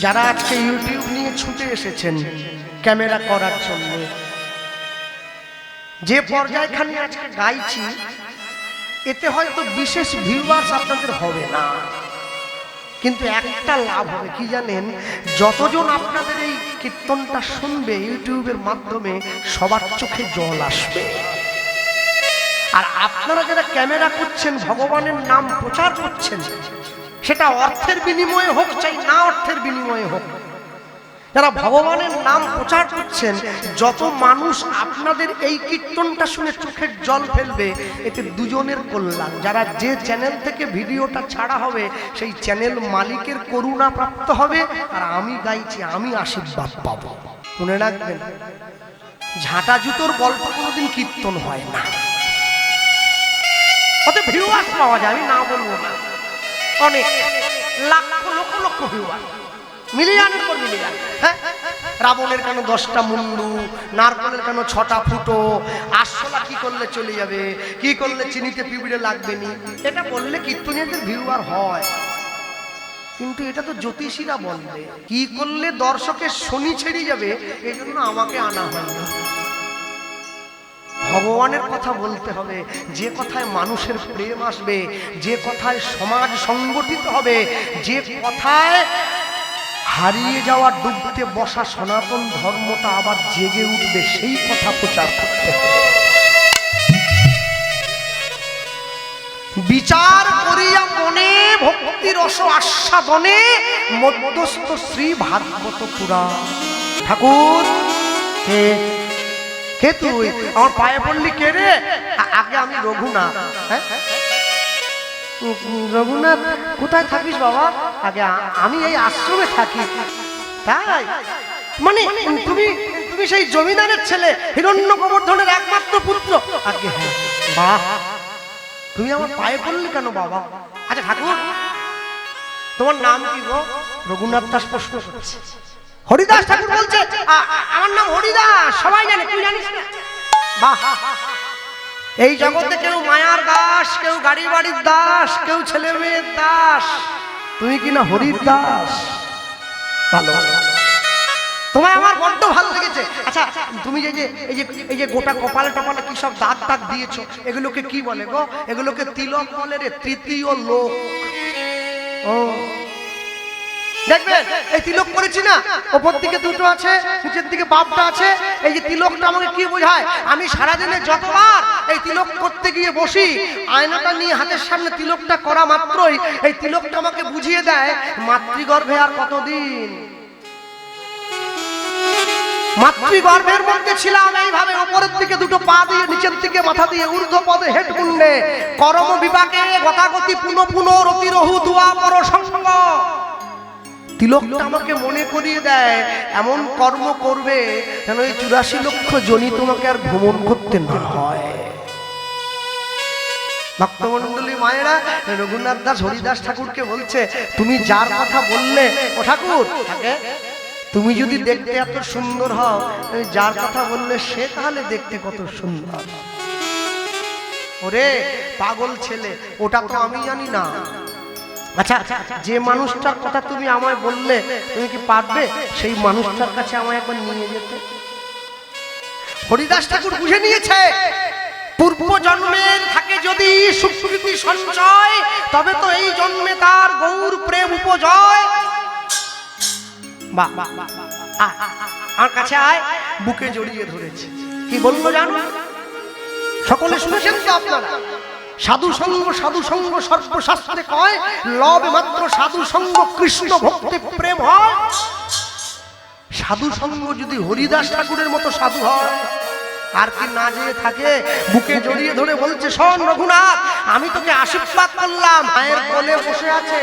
যারা আজকে ইউটিউব নিয়ে ছুটে এসেছেন ক্যামেরা করার জন্য, যে পর্যায়খানে আজকে গাইছি এতে হয়তো বিশেষ ভিউয়ার্স আপনাদের হবে না, কিন্তু একটা লাভ হবে কি জানেন, যতজন আপনাদের এই কীর্তনটা শুনবে ইউটিউবের মাধ্যমে সবার চোখে জল আসবে। আর আপনারা যারা ক্যামেরা করছেন, ভগবানের নাম প্রচার করছেন, সেটা অর্থের বিনিময়ে হোক চাই না অর্থের বিনিময়ে হোক, যারা ভগবানের নাম প্রচার করছেন, যত মানুষ আপনাদের এই কীর্তনটা শুনে চোখের জল ফেলবে, এতে দুজনের কল্যাণ। যারা যে চ্যানেল থেকে ভিডিওটা ছাড়া হবে সেই চ্যানেল মালিকের করুণা প্রাপ্ত হবে, আর আমি গাইছি আমি আশীর্বাদ পাবো। মনে রাখবেন, ঝাঁটা জুতোর গল্প কোনোদিন কীর্তন হয় না, অত ভিউয়ার্স পাওয়া যায়, আমি না বলবো না, অনেক লাখ লক্ষ লক্ষ ভিউয়ার্স, মিলিয়নের পর মিলিয়ন। হ্যাঁ, রাবণের কেন 10টা মুন্ডু, নারকলের কেন 6টা ফুটো, আরশোলা কি করলে চলে যাবে, কি করলে চিনিতে পিঁপড়ে লাগবে নি, এটা বললে কীর্তনীয়দের ভিউয়ার হয়, কিন্তু এটা তো জ্যোতিষীরা বলবে কি করলে দর্শকের শনি ছেড়ে যাবে, এই জন্য আমাকে আনা হয় না। ভগবানের কথা বলতে হবে, যে কথায় মানুষের প্রেম আসবে, যে কথায় সমাজ সংগঠিত হবে, যে কথায় হারিয়ে যাওয়া ডুবতে বসা সনাতন ধর্মটা আবার জেগে উঠবে, সেই কথা প্রচার করতে হবে। বিচার করিয়া মনে ভক্তি রস আস্বাদনে মধ্যস্থ শ্রী ভাগবত পুরাণ। ঠাকুর কে কে তুই? আমার পায়ে পড়লি কে রে? আগে আমি রঘুনাথ। হ্যাঁ, রঘুনাথ কোথায় থাকিস বাবা? আগে আমি এই আশ্রমে থাকি। তাই মানে তুমি তুমি সেই জমিদারের ছেলে, হিরণ্য গোবর্ধনের একমাত্র পুত্র? আগে হ্যাঁ। বাহ, তুমি আমার পায়ে পড়লি কেন বাবা? আচ্ছা ঠাকুর, তোমার নাম কি গো? রঘুনাথ দাস প্রশ্ন করছে। হরিদাস ঠাকুর বলছে আমার নাম হরিদাস, সবাই জানে, তুই জানিস না? বাহ, এই জগতে কেউ মায়ার দাস, কেউ গাড়ি বাড়ির দাস, কেউ ছেলে মেয়ের দাস, তুমি কি না হরির দাস? ভালো, তোমায় আমার বড্ড ভালো লেগেছে। আচ্ছা তুমি এই যে গোটা কপালে টপালে কি সব দাগ দাগ দিয়েছো, এগুলোকে কি বলে গো? এগুলোকে তিলক বলে রে, তৃতীয় লোক। ও দেখবেন, এই তিলক করেছি না, ওপর দিকে দুটো আছে, নিচের দিকে বাপটা আছে। এই যে তিলকটা আমাকে কি বোঝায়? আমি সারাদিনে যতবার এই তিলক করতে গিয়ে বসি, আয়নাটা নিয়ে হাতের সামনে তিলকটা করা মাত্রই এই তিলকটা আমাকে বুঝিয়ে দেয় মাতৃগর্ভে আর কতদিন। মাতৃগর্ভের মধ্যে ছিলাম এইভাবে, ওপরের দিকে দুটো পা দিয়ে, নিচের দিকে মাথা দিয়ে, ঊর্ধ্ব পদে হেট মুন্ডে, কর্ম বিপাকে গতাগতি পুনঃ পুনঃ রতিরহু দুয়া পর সঙ্গ। তিলকটা আমাকে মনে করিয়ে দেয় এমন কর্ম করবে যেন এই 84 লক্ষ জনি তোমাকে আর ভ্রমণ করতে না হয়। ভক্তমন্ডলী মায়েরা, রঘুনাথ দাস হরিদাস ঠাকুরকে বলছে, তুমি যার কথা বললে ও ঠাকুর, তুমি যদি দেখতে এত সুন্দর হও, যার কথা বললে সে তাহলে দেখতে কত সুন্দর। ওরে পাগল ছেলে, ওটা তো আমি জানি না। আচ্ছা, যে মানুষটার কথা তুমি আমায় বললে, তুমি কি পারবে সেই মানুষটার কাছে আমায় একবার নিয়ে যেতে? হরিদাস ঠাকুর বুঝে নিয়েছে, পূর্ব জন্মের থাকে যদি সুকৃতি সঞ্চয়, তবে তো এই জন্মে তার গৌর প্রেম উপজয়। বাহ, আমার কাছে আয়, বুকে জড়িয়ে ধরেছে। কি বললো জানো? সকলে শুনেছেন তো আপনারা? সাধু সঙ্গ সর্বশাস্ত্রে কয়, লব মাত্র সাধু সঙ্গ কৃষ্ণ ভক্তি প্রেম হয়। সাধু সঙ্গ যদি হরিদাস ঠাকুরের মতো সাধু হয়, আর কি না যেয়ে থাকে, বুকে জড়িয়ে ধরে বলছে, শোন রঘুনাথ, আমি তোকে আশীর্বাদ করলাম। মায়ের কোলে বসে আছে,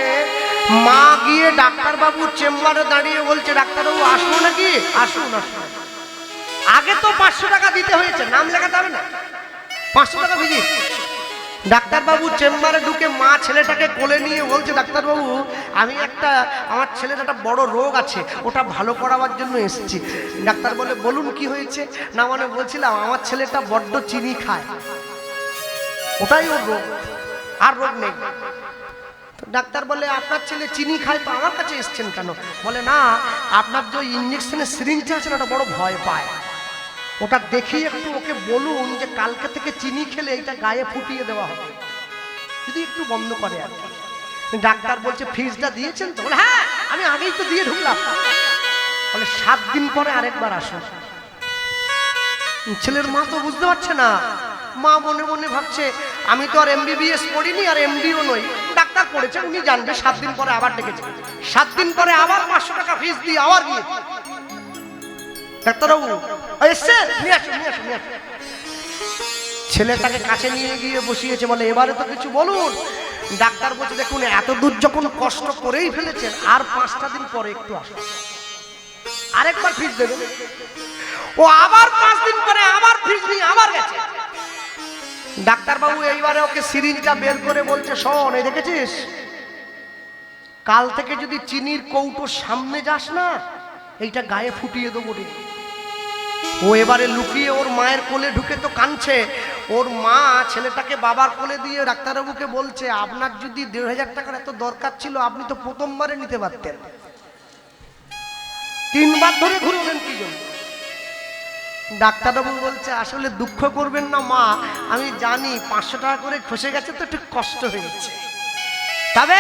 মা গিয়ে ডাক্তার বাবুর চেম্বারে দাঁড়িয়ে বলছে, ডাক্তারবাবু আসবো নাকি? আসুন আসুন। আগে তো 500 টাকা দিতে হয়েছে, নাম লেখাতে হবে না, 500 টাকা ভিজিট। ডাক্তারবাবু চেম্বারে ঢুকে মা ছেলেটাকে কোলে নিয়ে বলছে, ডাক্তারবাবু আমার ছেলের একটা বড় রোগ আছে, ওটা ভালো করাবার জন্য এসেছি। ডাক্তার বলে, বলুন কি হয়েছে? না মানে বলছিলাম আমার ছেলেটা বড্ড চিনি খায়, ওটাই ওর রোগ, আর রোগ নেই। তো ডাক্তার বলে আপনার ছেলে চিনি খায়, তো আমার কাছে এসছেন কেন? বলে না, আপনার যে ইঞ্জেকশনের সিরিঞ্জটা আছে না, ওটা বড় ভয় পায়, ওটা দেখি একটু ওকে বলুন যে কালকে থেকে চিনি খেলে এইটা গায়ে ফুটিয়ে দেওয়া হবে, যদি একটু বন্ধ করে আর কি। ডাক্তার বলছে ফিজটা দিয়েছেন তো? বলে হ্যাঁ, আমি আগেই তো দিয়ে ঢুকলাম। বলে 7 দিন পরে আরেকবার আসুন। ছেলের মা তো বুঝতে পারছে না, মা মনে মনে ভাবছে আমি তো আর MBBS পড়িনি আর MDও নই, ডাক্তার পড়েছে উনি জানবে। 7 দিন পরে আবার ডেকেছে, 7 দিন পরে আবার 500 টাকা ফিস দিয়ে আবার গিয়ে ডাক্তারবাবু এসছে, নিয়ে আসুন নিয়ে আসুন নিয়ে আসুন। ছেলেটাকে কাছে নিয়ে গিয়ে বসিয়েছে, বলে এবারে তো কিছু বলুন। ডাক্তার বলছে দেখুন এত দূর যখন কষ্ট করেই ফেলেছেন, আর 5টা দিন পরে একটু আসুন, আরেকবার ফিস দেবেন। ও আবার 5 দিন পরে আবার ফিস নিয়ে আবার গেছে। ডাক্তারবাবু এইবারে ওকে সিরিঞ্জটা বের করে বলছে শোন, এই দেখেছিস, কাল থেকে যদি চিনির কৌটোর সামনে যাস না, এইটা গায়ে ফুটিয়ে দেবো রে। ও এবারে লুকিয়ে ওর মায়ের কোলে ঢুকে তো কাঁদছে। ওর মা ছেলেটাকে বাবার কোলে দিয়ে ডাক্তারবাবুকে বলছে আপনার যদি 1,500 টাকার এত দরকার ছিল, আপনি তো প্রথমবারে নিতে পারতেন, 3 বার ধরে ঘুরবেন কি জন্য? ডাক্তারবাবু বলছে আসলে দুঃখ করবেন না মা, আমি জানি 500 টাকা করে খসে গেছে তো একটু কষ্ট হয়েছে, তবে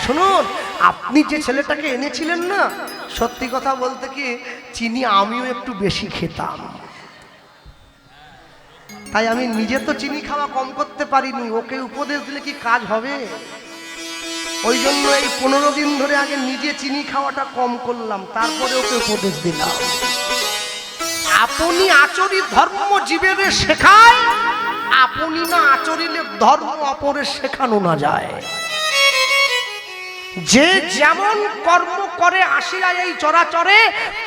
শুনুন আপনি যে ছেলেটাকে এনেছিলেন না, সত্যি কথা বলতে কি চিনি আমিও একটু বেশি খেতাম, তাই আমি নিজে তো চিনি খাওয়া কম করতে পারিনি, ওকে উপদেশ দিলে কি কাজ হবে? ওই জন্য এই 15 দিন ধরে আগে নিজে চিনি খাওয়াটা কম করলাম, তারপরে ওকে উপদেশ দিলাম। আপনি আচরিত ধর্ম জীবের শেখায়, আপনি না আচরিলে ধর্ম অপরের শেখানো না যায়। যে যেমন কর্ম করে আসিয়া এই চরাচরে,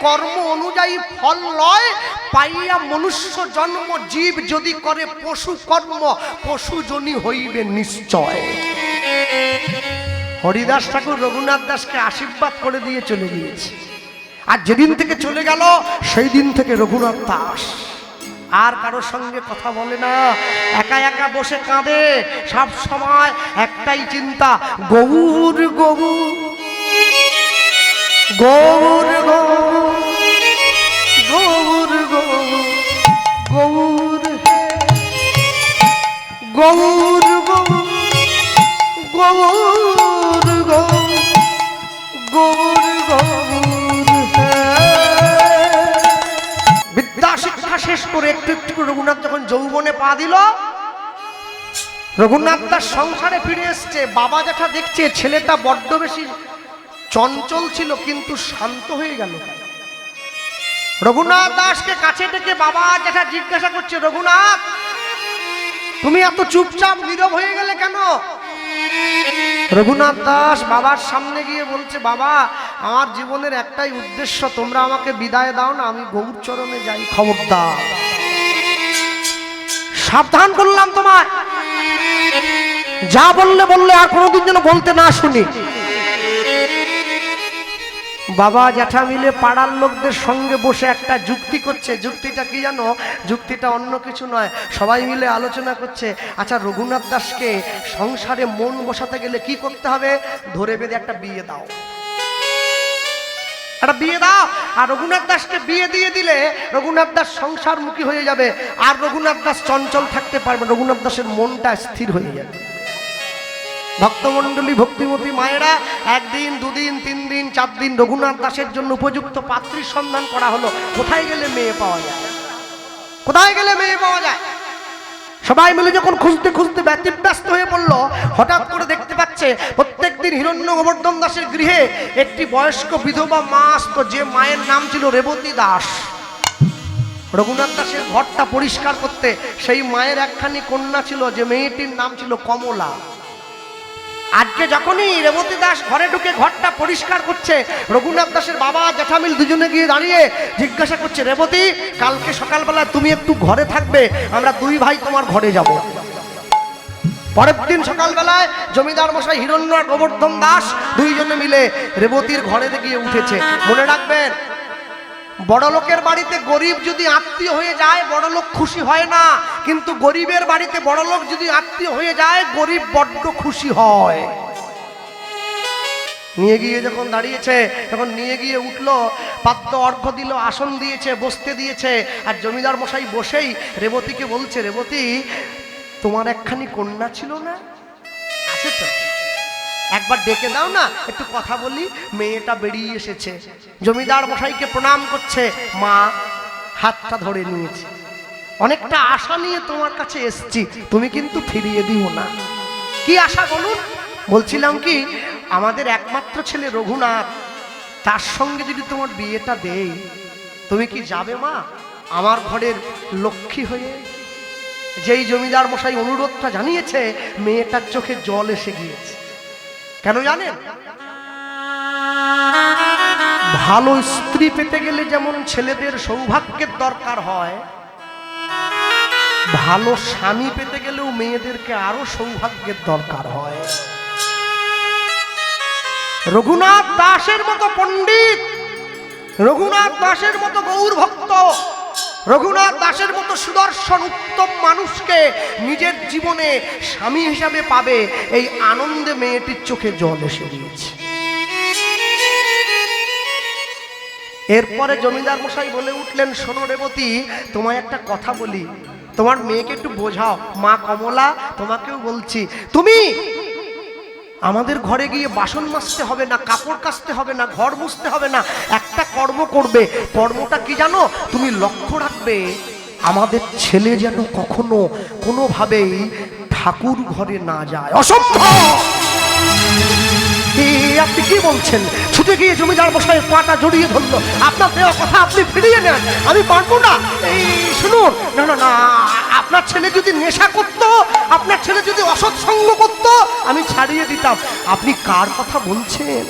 কর্ম অনুযায়ী ফল লয় পাইয়া মনুষ্য জন্ম। জীব যদি করে পশু কর্ম, পশুজনী হইবে নিশ্চয়। হরিদাস ঠাকুর রঘুনাথ দাসকে আশীর্বাদ করে দিয়ে চলে গিয়েছে, আর যেদিন থেকে চলে গেল সেই দিন থেকে রঘুনাথ দাস আর কারোর সঙ্গে কথা বলে না, একা একা বসে কাঁদে। সব সময় একটাই চিন্তা, গৌর গৌর গৌর গৌর গৌর গৌর গৌর গৌর গৌর। বিদ্যা শিক্ষা শেষ করে একটু একটু করে রঘুনাথ যখন যৌবনে পা দিল, রঘুনাথ দাস সংসারে ফিরে এসছে। বাবা জ্যাঠা দেখছে ছেলেটা বড্ড বেশি চঞ্চল ছিল, কিন্তু শান্ত হয়ে গেল। রঘুনাথ দাসকে কাছে ডেকে বাবা জ্যাঠা জিজ্ঞাসা করছে, রঘুনাথ তুমি এত চুপচাপ নীরব হয়ে গেলে কেন? রঘুনাথ দাস বাবার সামনে গিয়ে বলছে, বাবা আমার জীবনের একটাই উদ্দেশ্য, তোমরা আমাকে বিদায় দাও না, আমি গৌর চরণে যাই। খবরদার, সাবধান করলাম তোমায়, যা বললে বললে আর কোনোদিন যেন বলতে না শুনি। বাবা জ্যাঠা মিলে পাড়ার লোকদের সঙ্গে বসে একটা যুক্তি করছে। যুক্তিটা কি জানো? যুক্তিটা অন্য কিছু নয়, সবাই মিলে আলোচনা করছে, আচ্ছা রঘুনাথ দাসকে সংসারে মন বসাতে গেলে কি করতে হবে? ধরে বেঁধে একটা বিয়ে দাও, একটা বিয়ে দাও, আর রঘুনাথ দাসকে বিয়ে দিয়ে দিলে রঘুনাথ দাস সংসারমুখী হয়ে যাবে, আর রঘুনাথ দাস চঞ্চল থাকতে পারবে, রঘুনাথ দাসের মনটা স্থির হয়ে যাবে। ভক্তমণ্ডলী ভক্তিমতী মায়েরা 1 দিন 2 দিন 3 দিন 4 দিন রঘুনাথ দাসের জন্য উপযুক্ত পাত্রীর সন্ধান করা হলো। কোথায় গেলে মেয়ে পাওয়া যায়, কোথায় গেলে মেয়ে পাওয়া যায়? সবাই মিলে যখন খুঁজতে খুঁজতে ব্যতিব্যস্ত হয়ে পড়ল, হঠাৎ করে দেখতে পাচ্ছে প্রত্যেকদিন হিরণ্য গোবর্ধন দাসের গৃহে একটি বয়স্ক বিধবা মা আসতো, যে মায়ের নাম ছিল রেবতী দাস। রঘুনাথ দাসের ঘরটা পরিষ্কার করতে সেই মায়ের একখানি কন্যা ছিল, যে মেয়েটির নাম ছিল কমলা। আজকে যখনই রেবতী দাস ঘরে ঢুকে ঘরটা পরিষ্কার করছে, রঘুনাথ দাসের বাবা জ্যাঠামিল দুজনে গিয়ে দাঁড়িয়ে জিজ্ঞাসা করছে, রেবতী কালকে সকালবেলা তুমি একটু ঘরে থাকবে, আমরা 2 ভাই তোমার ঘরে যাব। পরের দিন সকালবেলায় জমিদার মশাই হিরণ্য আর গোবর্ধন দাস দুইজনে মিলে রেবতীর ঘরে গিয়ে উঠেছে। মনে রাখবেন, বড় লোকের বাড়িতে গরিব যদি আত্মীয় হয়ে যায় বড় লোক খুশি হয় না, কিন্তু গরিবের বাড়িতে বড় লোক যদি আত্মীয় হয়ে যায় গরিব বড্ড খুশি হয়। নিয়ে গিয়ে যখন দাঁড়িয়েছে, যখন নিয়ে গিয়ে উঠলো, পাদ্য অর্ঘ্য দিল, আসন দিয়েছে, বসতে দিয়েছে। আর জমিদার মশাই বসেই রেবতীকে বলছে, রেবতী তোমার একখানি কন্যা ছিল না? আছে তো, একবার ডেকে দাও না, একটু কথা বলি। মেয়েটা বেরিয়ে এসেছে, জমিদার মশাইকে প্রণাম করছে। মা হাতটা ধরে নিয়েছে, অনেকটা আশা নিয়ে তোমার কাছে এসছি, তুমি কিন্তু ফিরিয়ে দিও না। কি আশা বলুন? বলছিলাম কি, আমাদের একমাত্র ছেলে রঘুনাথ, তার সঙ্গে যদি তোমার বিয়েটা দেই, তুমি কি যাবে মা আমার ঘরের লক্ষ্মী হয়ে? যেই জমিদার মশাই অনুরোধটা জানিয়েছে, মেয়েটার চোখে জল এসে গিয়েছে। কেন জানেন? ভালো স্ত্রী পেতে গেলে যেমন ছেলেদের সৌভাগ্যের দরকার হয়, ভালো স্বামী পেতে গেলেও মেয়েদেরকে আরো সৌভাগ্যের দরকার হয়। রঘুনাথ দাসের মতো পণ্ডিত, রঘুনাথ দাসের মতো গৌর ভক্ত, রঘুনাথ দাসের মতো সুদর্শন উত্তম মানুষকে নিজের জীবনে স্বামী হিসাবে পাবে, এই আনন্দে মেয়েটির চোখে জল এসে গিয়েছে। এরপরে জমিদার মশাই বলে উঠলেন, শোনো রেবতী, তোমায় একটা কথা বলি, তোমার মেয়েকে একটু বোঝাও। মা কমলা, তোমাকেও বলছি, তুমি আমাদের ঘরে গিয়ে বাসন মাজতে হবে না, কাপড় কাচতে হবে না, ঘর মুছতে হবে না, একটা কর্ম করবে। কর্মটা কি জানো? তুমি লক্ষ্য রাখবে আমাদের ছেলে যেন কখনো কোনোভাবেই ঠাকুর ঘরে না যায়। অসম্ভব! আপনি কি বলছেন? ছুটে গিয়ে জমিদার মশাইয়ের পাটা জড়িয়ে ধরলো। আপনার দেওয়া কথা আপনি ফিরিয়ে নেন, আমি পারবো না। এই শুনুন, না না না, আপনার ছেলে যদি নেশা করতো, আপনার ছেলে যদি অসৎ সঙ্গ করতো, আমি ছাড়িয়ে দিতাম। আপনি কার কথা বলছেন?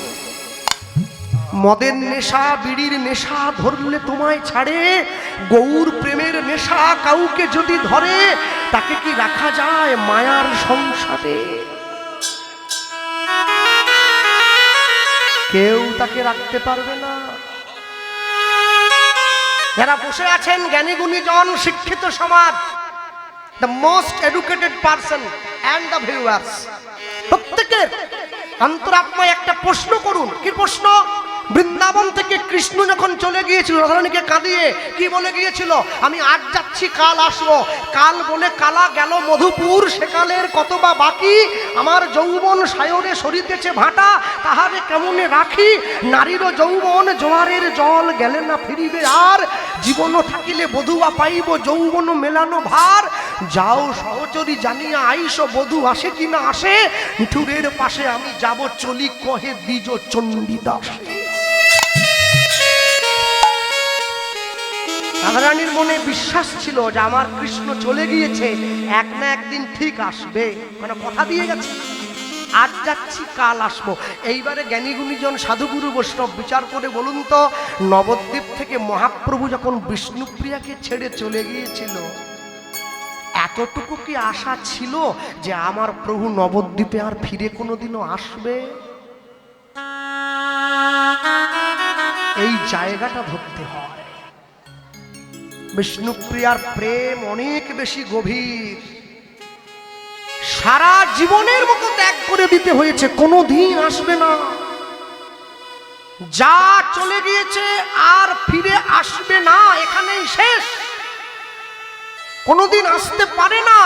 মদের নেশা, বিড়ির নেশা ধরলে তোমায় ছাড়ে, গৌর প্রেমের নেশা কাউকে যদি ধরে, তাকে কি রাখা যায় মায়ার সংসারে? কেউ তাকে রাখতে পারবে না। যারা বসে আছেন জ্ঞানী গুণীজন, শিক্ষিত সমাজ, the most educated person and the viewers, প্রত্যেকের অন্তরাত্মায় একটা প্রশ্ন করুন। কি প্রশ্ন? বৃন্দাবন থেকে কৃষ্ণ যখন চলে গিয়েছিল রাধারানীকে কাঁদিয়ে, কি বলে গিয়েছিল? আমি আজ যাচ্ছি, কাল আসবো। কাল বলে কালা গেল মধুপুর, সেকালের কত বা বাকি, আমার যৌবন সায়রে সরিতেছে ভাটা, তাহারে কেমনে রাখি, নারীরও যৌবন জোয়ারের জল গেলে না ফিরিবে আর, জীবনও থাকিলে বধুয়া পাইব যৌবন মেলানো ভার, যাও সহচরী জানিয়া আইস বধূ আসে কিনা আসে, মিঠুরের পাশে আমি যাব চলি কহে দ্বিজ চণ্ডীদাস। রাধারানীর মনে বিশ্বাস ছিল যে আমার কৃষ্ণ চলে গিয়েছে, এক না একদিন ঠিক আসবে, মানে কথা দিয়ে গেছে, আজ যাচ্ছি কাল আসবো। এইবারে জ্ঞানী গুণীজন সাধুগুরু বৈষ্ণব বিচার করে বলুন তো, নবদ্বীপ থেকে মহাপ্রভু যখন বিষ্ণুপ্রিয়াকে ছেড়ে চলে গিয়েছিল, এতটুকু কি আশা ছিল যে আমার প্রভু নবদ্বীপে আর ফিরে কোনোদিনও আসবে? এই জায়গাটা ধরতে হয়। বিষ্ণুপ্রিয়ার প্রেম অনেক বেশি গভীর, সারা জীবনের মতো ত্যাগ করে দিতে হয়েছে, কোনোদিন আসবে না। যা চলে গিয়েছে আর ফিরে আসবে না, এখানেই শেষ, কোনোদিন আসতে পারে না।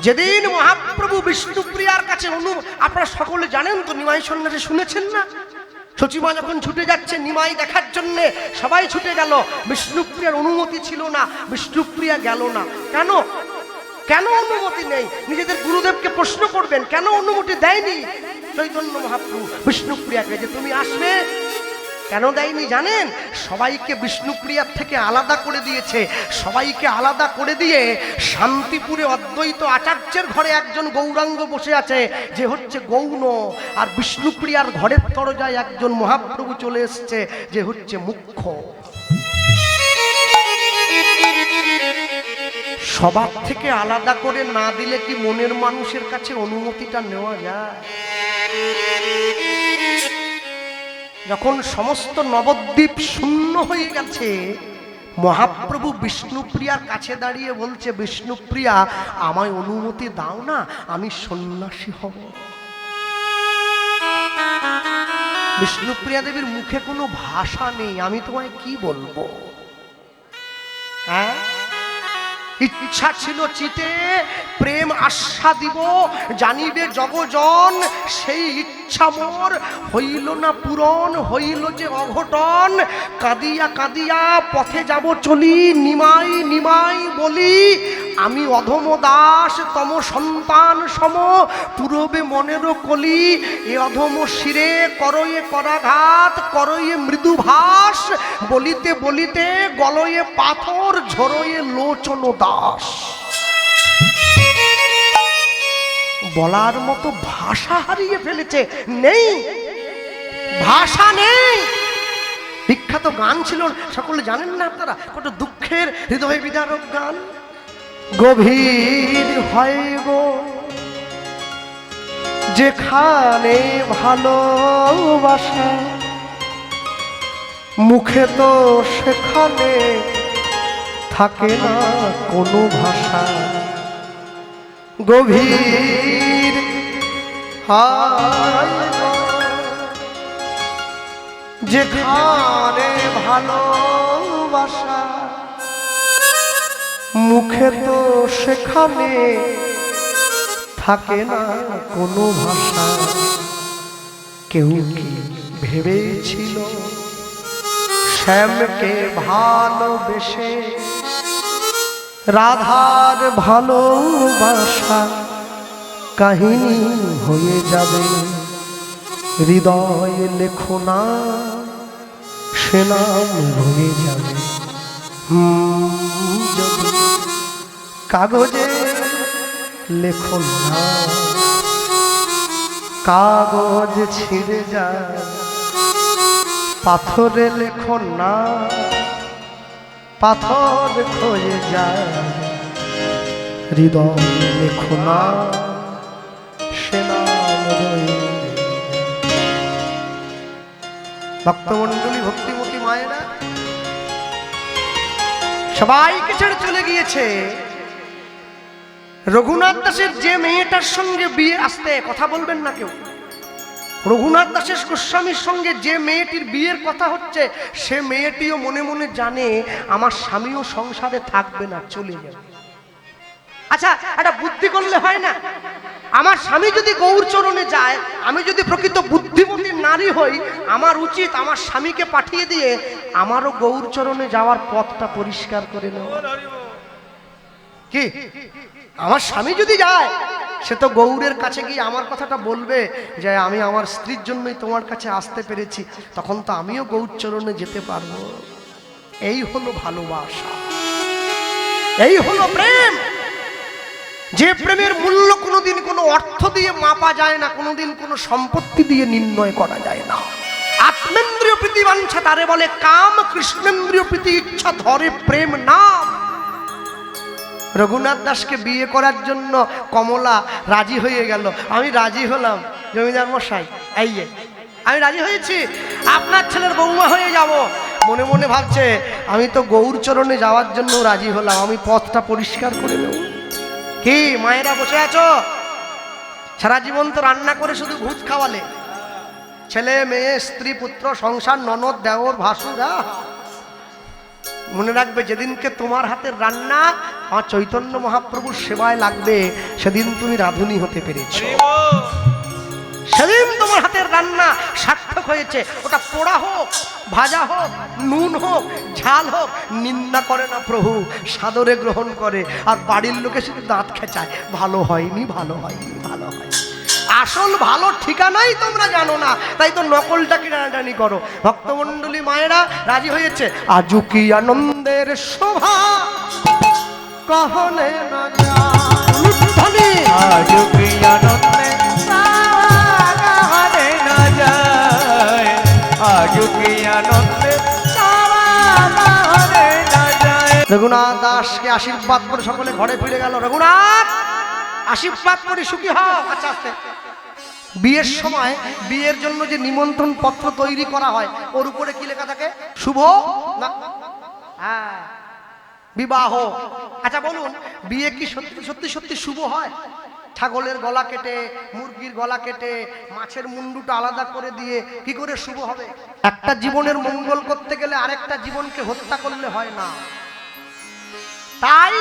যেদিন মহাপ্রভু বিষ্ণুপ্রিয়ার কাছে আপনারা সকলে জানেন তো, নিমাই সন্ন্যাসে শুনেছেন না? সচিমা যখন ছুটে যাচ্ছে নিমাই দেখার জন্য, সবাই ছুটে গেল, বিষ্ণুপ্রিয়ার অনুমতি ছিল না, বিষ্ণুপ্রিয়া গেল না। কেন? কেন অনুমতি নেই? নিজেদের গুরুদেবকে প্রশ্ন করবেন, কেন অনুমতি দেয়নি চৈতন্য মহাপ্রভু বিষ্ণুপ্রিয়াকে যে তুমি আসবে? কেন দেয়নি জানেন? সবাইকে বিষ্ণুপ্রিয়ার থেকে আলাদা করে দিয়েছে। সবাইকে আলাদা করে দিয়ে শান্তিপুরে অদ্বৈত আচার্যের ঘরে একজন গৌরাঙ্গ বসে আছে, যে হচ্ছে গৌণ, আর বিষ্ণুপ্রিয়ার ঘরের দরজায় একজন মহাপ্রভু চলে এসছে, যে হচ্ছে মুখ্য। সবার থেকে আলাদা করে না দিলে কি মনের মানুষের কাছে অনুমতিটা নেওয়া যায়? যখন সমস্ত নবদ্বীপ শূন্য হয়ে গেছে, মহাপ্রভু বিষ্ণুপ্রিয়ার কাছে দাঁড়িয়ে বলছে, বিষ্ণুপ্রিয়া আমায় অনুমতি দাও না, আমি সন্ন্যাসী হব। বিষ্ণুপ্রিয়া দেবীর মুখে কোনো ভাষা নেই, আমি তোমায় কি বলবো। হ্যাঁ, ইচ্ছা ছিল চিতে প্রেম আশা দিব, জানিবে জগজন, সেই ইচ্ছা মোর হইল না পূরণ, হইল যে অঘটন। কাঁদিয়া কাঁদিয়া পথে যাব চলি, নিমাই নিমাই বলি, আমি অধম দাস তম সন্তান সম, পূরবে মনেরও কলি। এ অধম শিরে করয়ে করাঘাত, করয়ে মৃদু ভাস, বলিতে বলিতে গলয়ে পাথর, ঝরয়ে লোচন দাস। বলার মতো ভাষা হারিয়ে ফেলেছে, নেই ভাষা নেই। বিখ্যাত গান ছিল, সকলে জানেন না আপনারা, কত দুঃখের হৃদয় বিদারক গান। গভীর হয় গো যেখানে ভালোবাসা, মুখে তো সেখানে থাকে না কোনো ভাষা। গভীর হয় গো যেখানে ভালোবাসা, মুখে তো সেখানে থাকে না কোনো ভাষা। কেউ কি ভেবেছিল শ্যামকে ভালোবেসে রাধার ভালোবাসা কাহিনী হয়ে যাবে। হৃদয় লেখো না, সে নাম হয়ে যাবে। যদি কাগজে লেখো না, কাগজ ছিঁড়ে যায়। পাথরে লেখো না, পাথর ক্ষয়ে যায়। হৃদয় লেখো না, সে নাম রয়ে। ভক্তমণ্ডলী, ভক্তিমতী মায়েরা সবাইকে ছেড়ে চলে গিয়েছে। রঘুনাথ দাসের যে মেয়েটার সঙ্গে বিয়ে, আসতে কথা বলবেন না কেউ, রঘুনাথ দাসের গোস্বামীর সঙ্গে যে মেয়েটির বিয়ের কথা হচ্ছে, সে মেয়েটিও মনে মনে জানে আমার স্বামীও সংসারে থাকবে না, চলে যাবে। আচ্ছা, একটা বুদ্ধি করলে হয় না? আমার স্বামী যদি গৌরচরণে যায়, আমি যদি প্রকৃত বুদ্ধিমতী নারী হই, আমার উচিত আমার স্বামীকে পাঠিয়ে দিয়ে আমারও গৌরচরণে যাওয়ার পথটা পরিষ্কার করে নেওয়া। কি, আমার স্বামী যদি যায়, সে তো গৌরের কাছে গিয়ে আমার কথাটা বলবে যে আমি আমার স্ত্রীর জন্যই তোমার কাছে আসতে পেরেছি, তখন তো আমিও গৌরচরণে যেতে পারবো। এই হলো ভালোবাসা, এই হলো প্রেম। যে প্রেমের মূল্য কোনোদিন কোনো অর্থ দিয়ে মাপা যায় না, কোনোদিন কোনো সম্পত্তি দিয়ে নির্ণয় করা যায় না। আত্মেন্দ্রিয় প্রীতি বাঞ্ছা তারে বলে কাম, কৃষ্ণেন্দ্রিয় প্রীতি ইচ্ছা ধরে প্রেম নাম। রঘুনাথ দাসকে বিয়ে করার জন্য কমলা রাজি হয়ে গেল। আমি রাজি হলাম জমিদার মশাই, এই আমি রাজি হয়েছি, আপনার ছেলের বৌমা হয়ে যাব। মনে মনে ভাবছে আমি তো গৌরচরণে যাওয়ার জন্য রাজি হলাম, আমি পথটা পরিষ্কার করে নেব। কি মায়েরা বসে আছো? সারা জীবন তো রান্না করে শুধু ভূত খাওয়ালে, ছেলে মেয়ে স্ত্রী পুত্র সংসার ননদ দেওর ভাসুরা। মনে রাখবে, যেদিনকে তোমার হাতের রান্না আমার চৈতন্য মহাপ্রভুর সেবায় লাগবে, সেদিন তুমি রাঁধুনি হতে পেরেছো। সেদিন তোমার হাতের রান্না সার্থক হয়েছে। ওটা পোড়া হোক, ভাজা হোক, নুন হোক, ঝাল হোক, নিন্দা করে না প্রভু, সাদরে গ্রহণ করে। আর বাড়ির লোকে শুধু দাঁত খেঁচায়, ভালো হয়নি, ভালো হয়নি, ভালো হয়নি। আসল ভালো ঠিকানাই তোমরা জানো না, তাই তো নকলটাকে টানাটানি করো। ভক্তমণ্ডলী মায়েরা রাজি হয়েছে। আজু কি আনন্দের শোভা কহলে না যায়, আজু কি আনন্দের শোভা কহলে না যায়, আজু কি আনন্দের শোভা কহলে না যায়। রঘুনাথ দাসকে আশীর্বাদ করে সকলে ঘরে ফিরে গেল। রঘুনাথ আশীর্বাদ করে সুখী হও। আচ্ছা, আস্তে বিয়ের সময় বিয়ের জন্য যে নিমন্ত্রণ পত্র তৈরি করা হয়, ওর উপরে কি লেখা থাকে? শুভ না, হ্যাঁ, বিবাহ। আচ্ছা বলুন, বিয়ে কি সত্যি সত্যি সত্যি শুভ হয়? ছাগলের গলা কেটে, মুরগির গলা কেটে, মাছের মুন্ডুটা আলাদা করে দিয়ে কি করে শুভ হবে? একটা জীবনের মঙ্গল করতে গেলে আরেকটা জীবনকে হত্যা করলে হয় না। তাই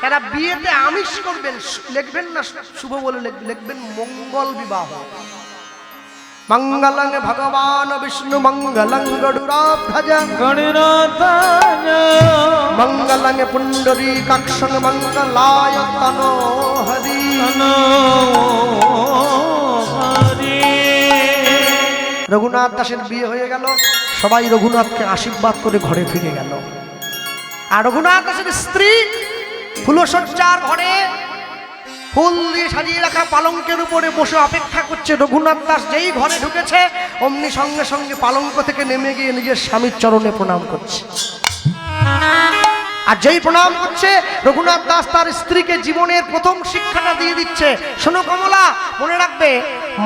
এরা বিয়েতে আমিষ করবেন, লিখবেন না শুভ বলে, লিখবেন মঙ্গল বিবাহ। মঙ্গলং ভগবান বিষ্ণু মঙ্গলং গরুড়াধ্বজ মঙ্গলং পুণ্ডরীকাক্ষং মঙ্গলায় তনো হরি। রঘুনাথ দাসের বিয়ে হয়ে গেল, সবাই রঘুনাথকে আশীর্বাদ করে ঘরে ফিরে গেল। আর রঘুনাথ দাসের স্ত্রী ফুলসজ্জার ঘরে ফুল দিয়ে সাজিয়ে রাখা পালঙ্কের উপরে বসে অপেক্ষা করছে। রঘুনাথ দাস যেই ঘরে ঢুকেছে অমনি সঙ্গে সঙ্গে পালঙ্ক থেকে নেমে গিয়ে নিজের স্বামীর চরণে প্রণাম করছে। আর যেই প্রণাম করছে রঘুনাথ দাস তার স্ত্রীকে জীবনের প্রথম শিক্ষাটা দিয়ে দিচ্ছে। শোনো কমলা, মনে রাখবে,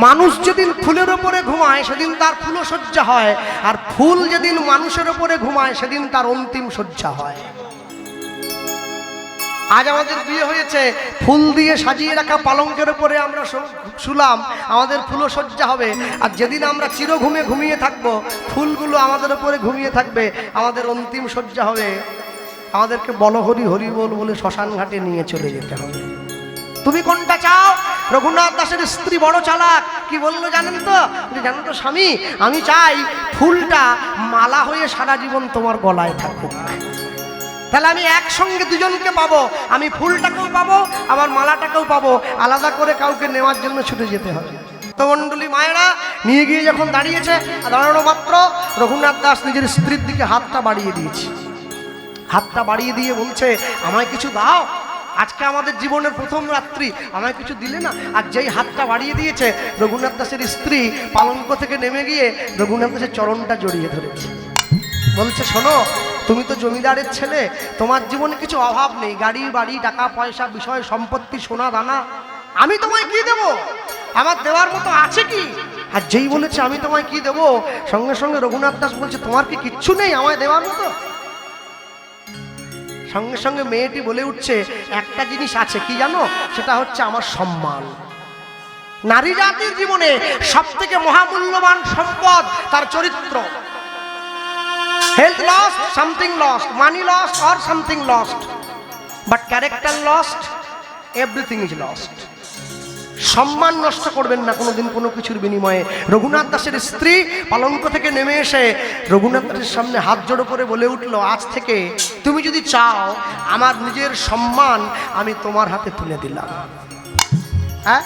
মানুষ যেদিন ফুলের উপরে ঘুমায় সেদিন তার ফুলসজ্জা হয়, আর ফুল যেদিন মানুষের উপরে ঘুমায় সেদিন তার অন্তিম সজ্জা হয়। আজ আমাদের বিয়ে হয়েছে, ফুল দিয়ে সাজিয়ে রাখা পালঙ্কের উপরে আমরা শুলাম, আমাদের ফুলসজ্জা হবে। আর যেদিন আমরা চিরঘুমে ঘুমিয়ে থাকবো, ফুলগুলো আমাদের উপরে ঘুমিয়ে থাকবে, আমাদের অন্তিম সজ্জা হবে। আমাদেরকে বলো হরি হরি বল বলে শ্মশান ঘাটে নিয়ে চলে যেতে হবে। তুমি কোনটা চাও? রঘুনাথ দাসের স্ত্রী বড় চালাক, কি বললো জানেন তো? জানেন তো স্বামী, আমি চাই ফুলটা মালা হয়ে সারা জীবন তোমার গলায় থাকুক। তাহলে আমি একসঙ্গে দুজনকে পাবো, আমি ফুলটাকেও পাবো আবার মালাটাকেও পাবো, আলাদা করে কাউকে নেওয়ার জন্য ছুটে যেতে হবে। তো মণ্ডলী মায়েরা নিয়ে গিয়ে যখন দাঁড়িয়েছে, দাঁড়ানো মাত্র রঘুনাথ দাস নিজের স্ত্রীর দিকে হাতটা বাড়িয়ে দিয়েছে। হাতটা বাড়িয়ে দিয়ে বলছে, আমায় কিছু দাও, আজকে আমাদের জীবনের প্রথম রাত্রি, আমায় কিছু দিলে না। আর যেই হাতটা বাড়িয়ে দিয়েছে রঘুনাথ দাসের স্ত্রী পালঙ্ক থেকে নেমে গিয়ে রঘুনাথ দাসের চরণটা জড়িয়ে ধরেছে। বলছে, শোনো, তুমি তো জমিদারের ছেলে, তোমার জীবনে কিছু অভাব নেই, গাড়ি বাড়ি টাকা পয়সা বিষয় সম্পত্তি সোনা দানা, আমি তোমায় কি দেব? আমার দেওয়ার মতো আছে কি? আর যেই বলেছে আমি তোমায় কি দেব, সঙ্গে সঙ্গে রঘুনাথ দাস বলছে, তোমার কি কিচ্ছু নেই আমায় দেওয়ার মতো? সঙ্গে সঙ্গে মেয়েটি বলে উঠছে, একটা জিনিস আছে, কি জানো? সেটা হচ্ছে আমার সম্মান। নারী জাতির জীবনে সব থেকে মহামূল্যবান সম্পদ তার চরিত্র। Health lost, something lost, money lost or something lost, but character lost, everything is lost. সম্মান নষ্ট করবেন না কোনোদিন কোনো কিছুর বিনিময়ে। রঘুনাথ দাসের স্ত্রী পালঙ্ক থেকে নেমে এসে রঘুনাথ দাসের সামনে হাত জোড়ো করে বলে উঠলো, আজ থেকে তুমি যদি চাও আমার নিজের সম্মান আমি তোমার হাতে তুলে দিলাম। হ্যাঁ,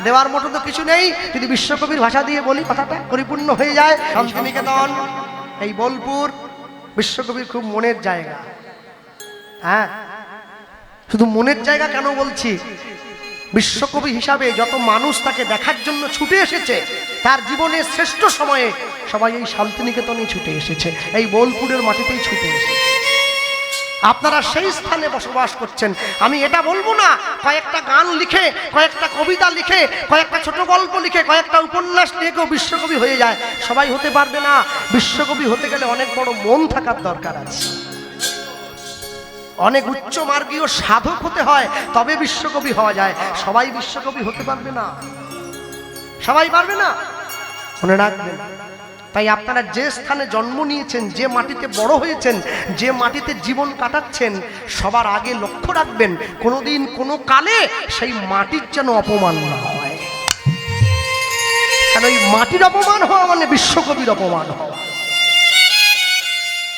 দেওয়ার মতো তো কিছু নেই, যদি বিশ্বকবির ভাষা দিয়ে বলি কথাটা পরিপূর্ণ হয়ে যায়। শান্তিনিকেতন, এই বোলপুর বিশ্বকবির খুব মনের জায়গা। হ্যাঁ, শুধু মনের জায়গা কেন বলছি, বিশ্বকবি হিসাবে যত মানুষ তাকে দেখার জন্য ছুটে এসেছে, তার জীবনের শ্রেষ্ঠ সময়ে সবাই এই শান্তিনিকেতনেই ছুটে এসেছে, এই বোলপুরের মাটিতেই ছুটে এসেছে। আপনারা সেই স্থানে বসবাস করছেন। আমি এটা বলবো না কয়েকটা গান লিখে, কয়েকটা কবিতা লিখে, কয়েকটা ছোট গল্প লিখে, কয়েকটা উপন্যাস লিখে কেউ বিশ্বকবি হয়ে যায়, সবাই হতে পারবে না। বিশ্বকবি হতে গেলে অনেক বড় মন থাকার দরকার আছে, অনেক উচ্চ মার্গীয় সাধক হতে হয়, তবে বিশ্বকবি হওয়া যায়। সবাই বিশ্বকবি হতে পারবে না, সবাই পারবে না, মনে রাখবেন। তাই আপনারা যে স্থানে জন্ম নিয়েছেন, যে মাটিতে বড় হয়েছেন, যে মাটিতে জীবন কাটাচ্ছেন, সবার আগে লক্ষ্য রাখবেন কোনোদিন কোনো কালে সেই মাটির যেন অপমান না হয়। কারণ এই মাটির অপমান হওয়া মানে বিশ্বকবির অপমান হওয়া।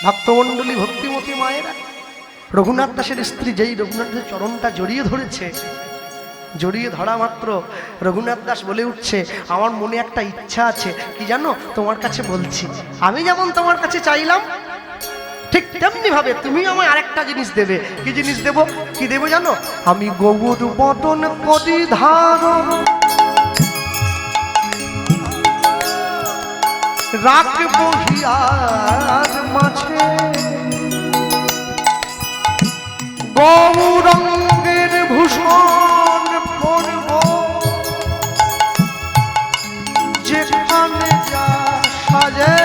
ভক্তমণ্ডলী, ভক্তিমতী মায়েরা, রঘুনাথ দাসের স্ত্রী যেই রঘুনাথ দাসের চরণটা জড়িয়ে ধরেছে, জড়িয়ে ধরা মাত্র রঘুনাথ দাস বলে উঠছে, আমার মনে একটা ইচ্ছা আছে, কি জানো? তোমার কাছে বলছি, আমি যেমন তোমার কাছে চাইলাম ঠিক তেমনি ভাবে তুমি আমায় আরেকটা জিনিস দেবে। কি জিনিস দেব? কি দেব জানো? আমি গৌর বদন করি ধারণ, রাখবো হিয়ার মাঝে, গৌরঙ্গের ভূষণ পরব, যেখানে যা সাজে।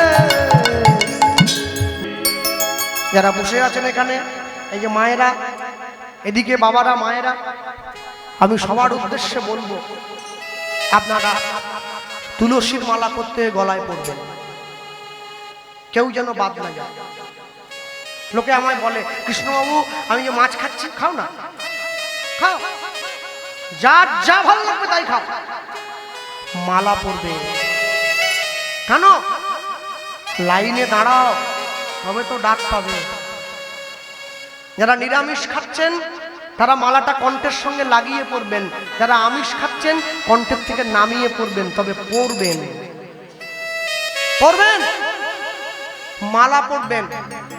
যারা বসে আছেন এখানে, এই যে মায়েরা, এদিকে বাবারা, মায়েরা, আমি সবার উদ্দেশ্যে বলবো, আপনারা তুলসীর মালা করতে গলায় পড়বেন, কেউ যেন বাদ না যায়। লোকে আমায় বলে, কৃষ্ণবাবু আমি যে মাছ খাচ্ছি, খাও না, খাও, যা যা ভালো লাগবে তাই খাও, মালা পড়বে। কেন? লাইনে দাঁড়াও, তবে তো ডাক পাবে। যারা নিরামিষ খাচ্ছেন তারা মালাটা কণ্ঠের সঙ্গে লাগিয়ে পড়বেন, যারা আমিষ খাচ্ছেন কণ্ঠের থেকে নামিয়ে পড়বেন, তবে পড়বেন, পড়বেন, মালা পড়বেন।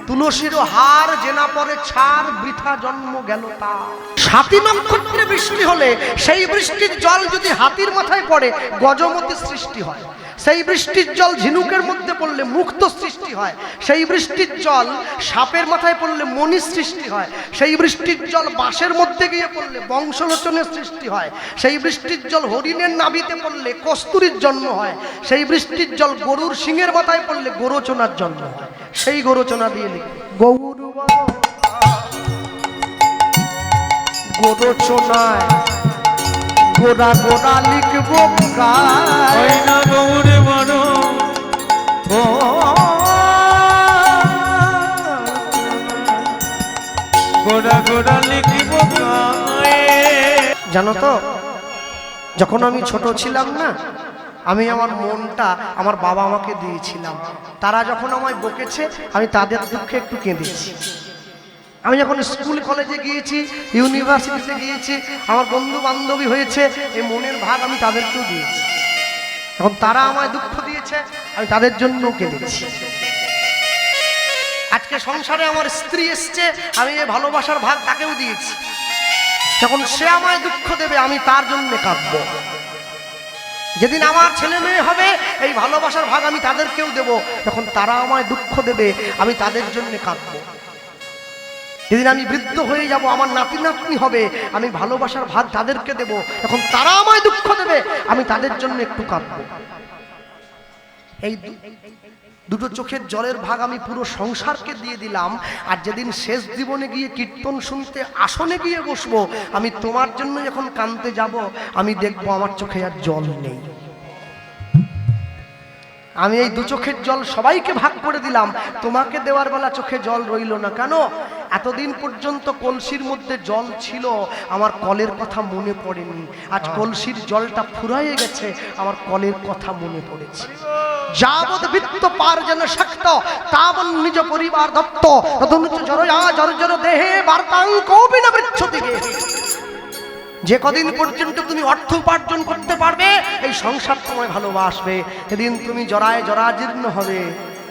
তুলসীর হার জেনা পরে ছাড়, বৃথা জন্ম গেল তার। সাতী নক্ষত্রে বৃষ্টি হলে সেই বৃষ্টির জল যদি হাতির মাথায় পড়ে গজমতি সৃষ্টি হয়, সেই বৃষ্টির জল ঝিনুকের মধ্যে পড়লে মুক্ত সৃষ্টি হয়, সেই বৃষ্টির জল সাপের মাথায় পড়লে মণি সৃষ্টি হয়, সেই বৃষ্টির জল বাঁশের মধ্যে গিয়ে পড়লে বংশলোচনের সৃষ্টি হয়, সেই বৃষ্টির জল হরিণের নাভিতে পড়লে কস্তুরীর জন্ম হয়, সেই বৃষ্টির জল গরুর শিঙের মাথায় পড়লে গোরচনার জন্ম হয়। সেই গোরচনা দিয়ে লিখে গৌর গোরচনায় গোড়া গোড়া লিখবো না গৌরে বড় গোড়া গোড়া লিখিব। জানো তো, যখন আমি ছোট ছিলাম না, আমি আমার মনটা আমার বাবা আমাকে দিয়েছিলাম। তারা যখন আমায় বকেছে আমি তাদের দুঃখে একটু কেঁদেছি। আমি যখন স্কুল কলেজে গিয়েছি, ইউনিভার্সিটিতে গিয়েছি, আমার বন্ধু বান্ধবী হয়েছে, এই মনের ভাগ আমি তাদেরকেও দিয়েছি। এখন তারা আমায় দুঃখ দিয়েছে, আমি তাদের জন্য কেঁদেছি। আজকে সংসারে আমার স্ত্রী এসছে, আমি এই ভালোবাসার ভাগ তাকেও দিয়েছি। যখন সে আমায় দুঃখ দেবে আমি তার জন্য কাঁদবো। যেদিন আমার ছেলে মেয়ে হবে এই ভালোবাসার ভাগ আমি তাদেরকেও দেব। যখন তারা আমায় দুঃখ দেবে আমি তাদের জন্য কাঁদবো। যেদিন আমি বৃদ্ধ হয়ে যাব, আমার নাতি নাতনি হবে, আমি ভালোবাসার ভাগ তাদেরকে দেব। যখন তারা আমায় দুঃখ দেবে আমি তাদের জন্য একটু কাঁদবো। এই দুটো চোখের জলের ভাগ আমি পুরো সংসারকে দিয়ে দিলাম। আর যেদিন শেষ জীবনে গিয়ে কীর্তন শুনতে আসনে গিয়ে বসবো, আমি তোমার জন্য যখন কাঁদতে যাব আমি দেখবো আমার চোখে আর জল নেই। আমি এই দু চোখের জল সবাইকে ভাগ করে দিলাম, তোমাকে দেওয়ার বেলা চোখে জল রইল না। কেন? এতদিন পর্যন্ত কলসির মধ্যে জল ছিল, আমার কলের কথা মনে পড়েনি। আজ কলসির জলটা ফুরাইয়ে গেছে, আমার কলের কথা মনে পড়েছে। যাবৎ বৃত্ত পার যেন শক্ত, তাবৎ নিজ পরিবার দত্ত, তদনুচ জরয়া জর্জর দেহে বার্তাং কৌপিনা বৃচ্ছতিকে। যে কদিন পর্যন্ত তুমি অর্থ উপার্জন করতে পারবে এই সংসার তোমায় ভালোবাসবে। সেদিন তুমি জরায় জরাজীর্ণ হবে,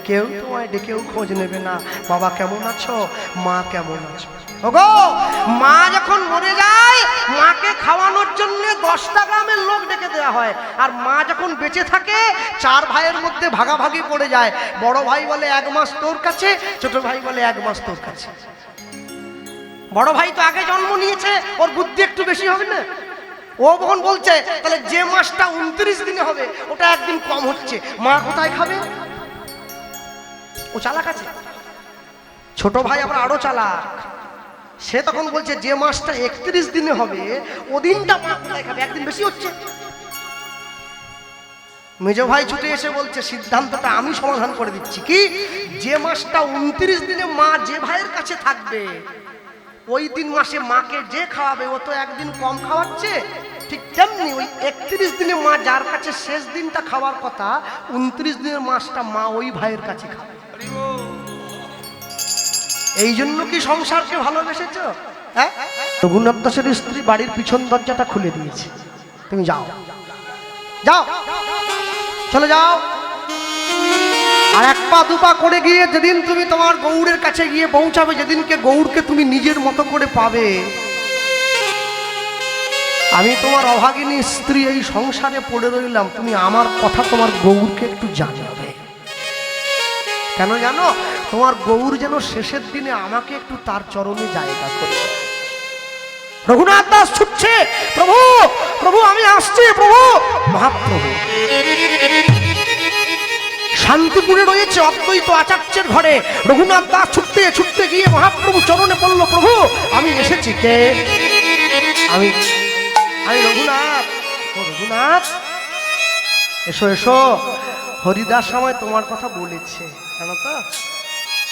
কেউ তোমায় ডেকেও খোঁজ নেবে না। বাবা কেমন আছো, মা কেমন আছো। ওগো, মা যখন মরে যায় মাকে খাওয়ানোর জন্য 10টা গ্রামের লোক ডেকে দেওয়া হয়। আর মা যখন বেঁচে থাকে 4 ভাইয়ের মধ্যে ভাগাভাগি পড়ে যায়। বড় ভাই বলে 1 মাস তোর কাছে, ছোট ভাই বলে 1 মাস তোর কাছে। বড় ভাই তো আগে জন্ম নিয়েছে, ওর বুদ্ধি একটু বেশি হবে না? ও তখন বলছে তাহলে যে মাসটা 29 দিনে হবে ওটা একদিন কম হচ্ছে, মা কোথায় খাবে? ও চালাক আছে। ছোট ভাই আবার আরো চালাক, সে তখন বলছে যে মাসটা 31 দিনে হবে ও দিনটা মা কোথায় খাবে, একদিন বেশি হচ্ছে। মেজো ভাই ছুটে এসে বলছে সিদ্ধান্তটা আমি সমাধান করে দিচ্ছি। কি? যে মাসটা 29 দিনে মা যে ভাইয়ের কাছে থাকবে ওই দিন মাসে মাকে যে খাওয়াবে ও তো একদিন কম খাওয়াচ্ছে, ঠিক তেমনি ওই 31 দিনে মা যার কাছে শেষ দিনটা খাওয়ার কথা 29 দিনের মাসটা মা ওই ভাইয়ের কাছে খাবে। এই জন্য কি সংসারকে ভালোবেসেছ? হ্যাঁ, রঘুনাথ দাসের স্ত্রী বাড়ির পিছন দরজাটা খুলে দিয়েছে, তুমি যাও যাও চলে যাও। আর 1 পা 2 পা করে গিয়ে যেদিন তুমি তোমার গৌড়ের কাছে গিয়ে পৌঁছাবে, যেদিনকে গৌড়কে তুমি নিজের মতো করে পাবে, আমি তোমার অভাগিনী স্ত্রী এই সংসারে পড়ে রইলাম, তুমি আমার কথা তোমার গৌড়কে একটু জানাবে। কেন জানো? তোমার গৌর যেন শেষের দিনে আমাকে একটু তার চরণে জায়গা করে। রঘুনাথ দাস ছুটছে, প্রভু প্রভু আমি আসছি, প্রভু। মহাপ্রভু শান্তিপুরে রয়েছে অদ্বৈত আচার্যের ঘরে। রঘুনাথ দাস ছুটতে ছুটতে গিয়ে মহাপ্রভু চরণে পড়ল, প্রভু আমি এসেছি। কে? আমি আমি রঘুনাথ। ও রঘুনাথ, এসো এসো। হরিদাস সময় তোমার কথা বলেছে, জানো তো?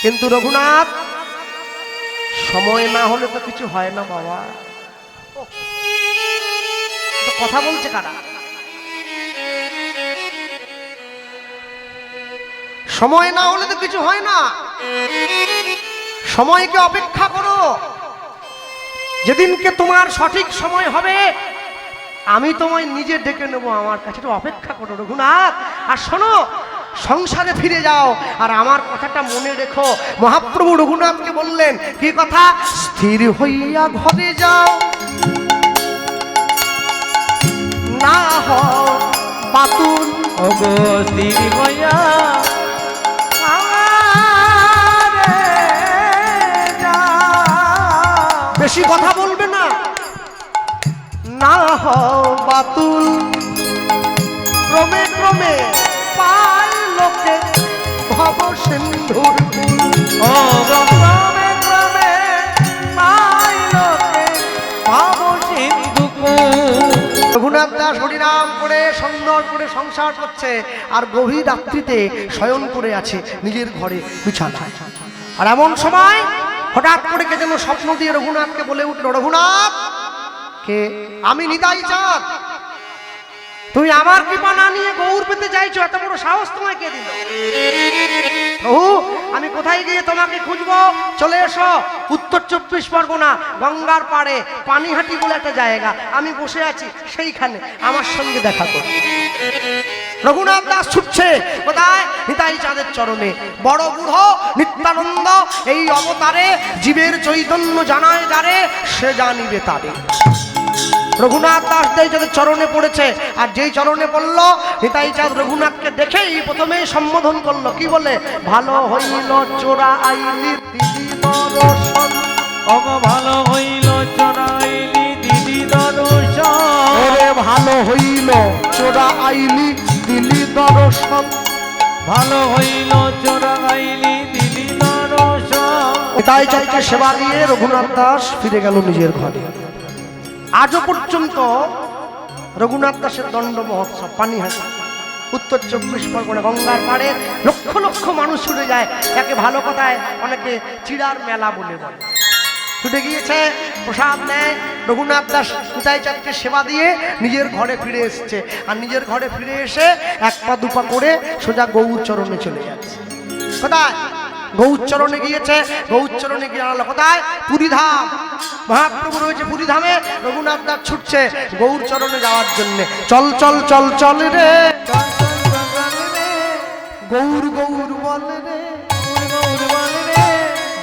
কিন্তু রঘুনাথ, সময় না হলে তো কিছু হয় না বাবা। তো কথা বলছে কারা? সময় না হলে তো কিছু হয় না। সময়কে অপেক্ষা করো। যেদিনকে তোমার সঠিক সময় হবে আমি তোমায় নিজে ডেকে নেবো আমার কাছে, একটু অপেক্ষা করো রঘুনাথ। আর শোনো, সংসারে ফিরে যাও আর আমার কথাটা মনে রেখো। মহাপ্রভু রঘুনাথকে বললেন কি কথা? স্থির হইয়া ঘরে যাও, না হও বাতুল। ওগো স্থির হইয়া বেশি কথা বলবে না, না হও বাতুল। ক্রমে ক্রমে পায় লোকে ভব সিন্ধুর কুল। ও ক্রমে ক্রমে পায় লোকে ভব সিন্ধু কুল। রঘুনাথ দাস হরিনাম করে সুন্দর করে সংসার করছে আর গভীর রাত্রিতে শয়ন করে আছে নিজের ঘরে বিছানায়। আর এমন সময় হঠাৎ করে কে যেন স্বপ্ন দিয়ে রঘুনাথকে বলে উঠলো, রঘুনাথ কে? আমি নিতাই চাঁদ। তুমি আমার কৃপা না নিয়ে গৌর পেতে চাইছো, এত বড় সাহস তোমায় কে দিল? প্রভু, আমি কোথায় গিয়ে তোমাকে খুঁজবো? চলে এসো উত্তর 24 পরগনা গঙ্গার পাড়ে পানিহাটি বলে একটা জায়গা, আমি বসে আছি সেইখানে, আমার সঙ্গে দেখা করো। রঘুনাথ দাস ছুটছে কোথায়? নিতাই চাঁদের চরণে। বড় বুড়ো নিত্যানন্দ এই অবতারে জীবের চৈতন্য জানায় যারে, সে জানিবে তারে। রঘুনাথ দাস নিতাই চাঁদের চরণে পড়েছে, আর যেই চরণে পড়ল নিতাই চাঁদ রঘুনাথকে দেখেই প্রথমেই সম্বোধন করলো কি বলে? ভালো হইল চোরা আইলি দিদি দর্শন। ওগো ভালো হইল চোরাইলি দিদি দর্শন। ওরে ভালো হইল চোরা আইলি দিলি দর্শন। ভালো হইল চোরাইলি দিদি দর্শন। নিতাই চাঁদকে সেবা দিয়ে রঘুনাথ দাস ফিরে গেল নিজের ঘরে। আজও পর্যন্ত রঘুনাথ দাসের দণ্ড মহোৎসব পানিহাটি উত্তর 24 পরগনা গঙ্গার পাড়ে লক্ষ লক্ষ মানুষ ছুটে যায়। একে ভালো কথায় অনেকে চিড়ার মেলা বলে বলে। ছুটে গিয়েছে, প্রসাদ নেয়। রঘুনাথ দাস নিতাই চাঁদকে সেবা দিয়ে নিজের ঘরে ফিরে এসছে। আর নিজের ঘরে ফিরে এসে এক পা দুপা করে সোজা গৌর চরণে চলে যাচ্ছে। কোথায়? গৌরচরণে গিয়েছে। গৌরচরণে গিয়ে আনলো কোথায়? পুরীধাম। মহাপ্রভু রয়েছে পুরীধামে। রঘুনাথ দাস ছুটছে গৌরচরণে যাওয়ার জন্য। চল চল চল চল রে গৌর গৌর বল রে,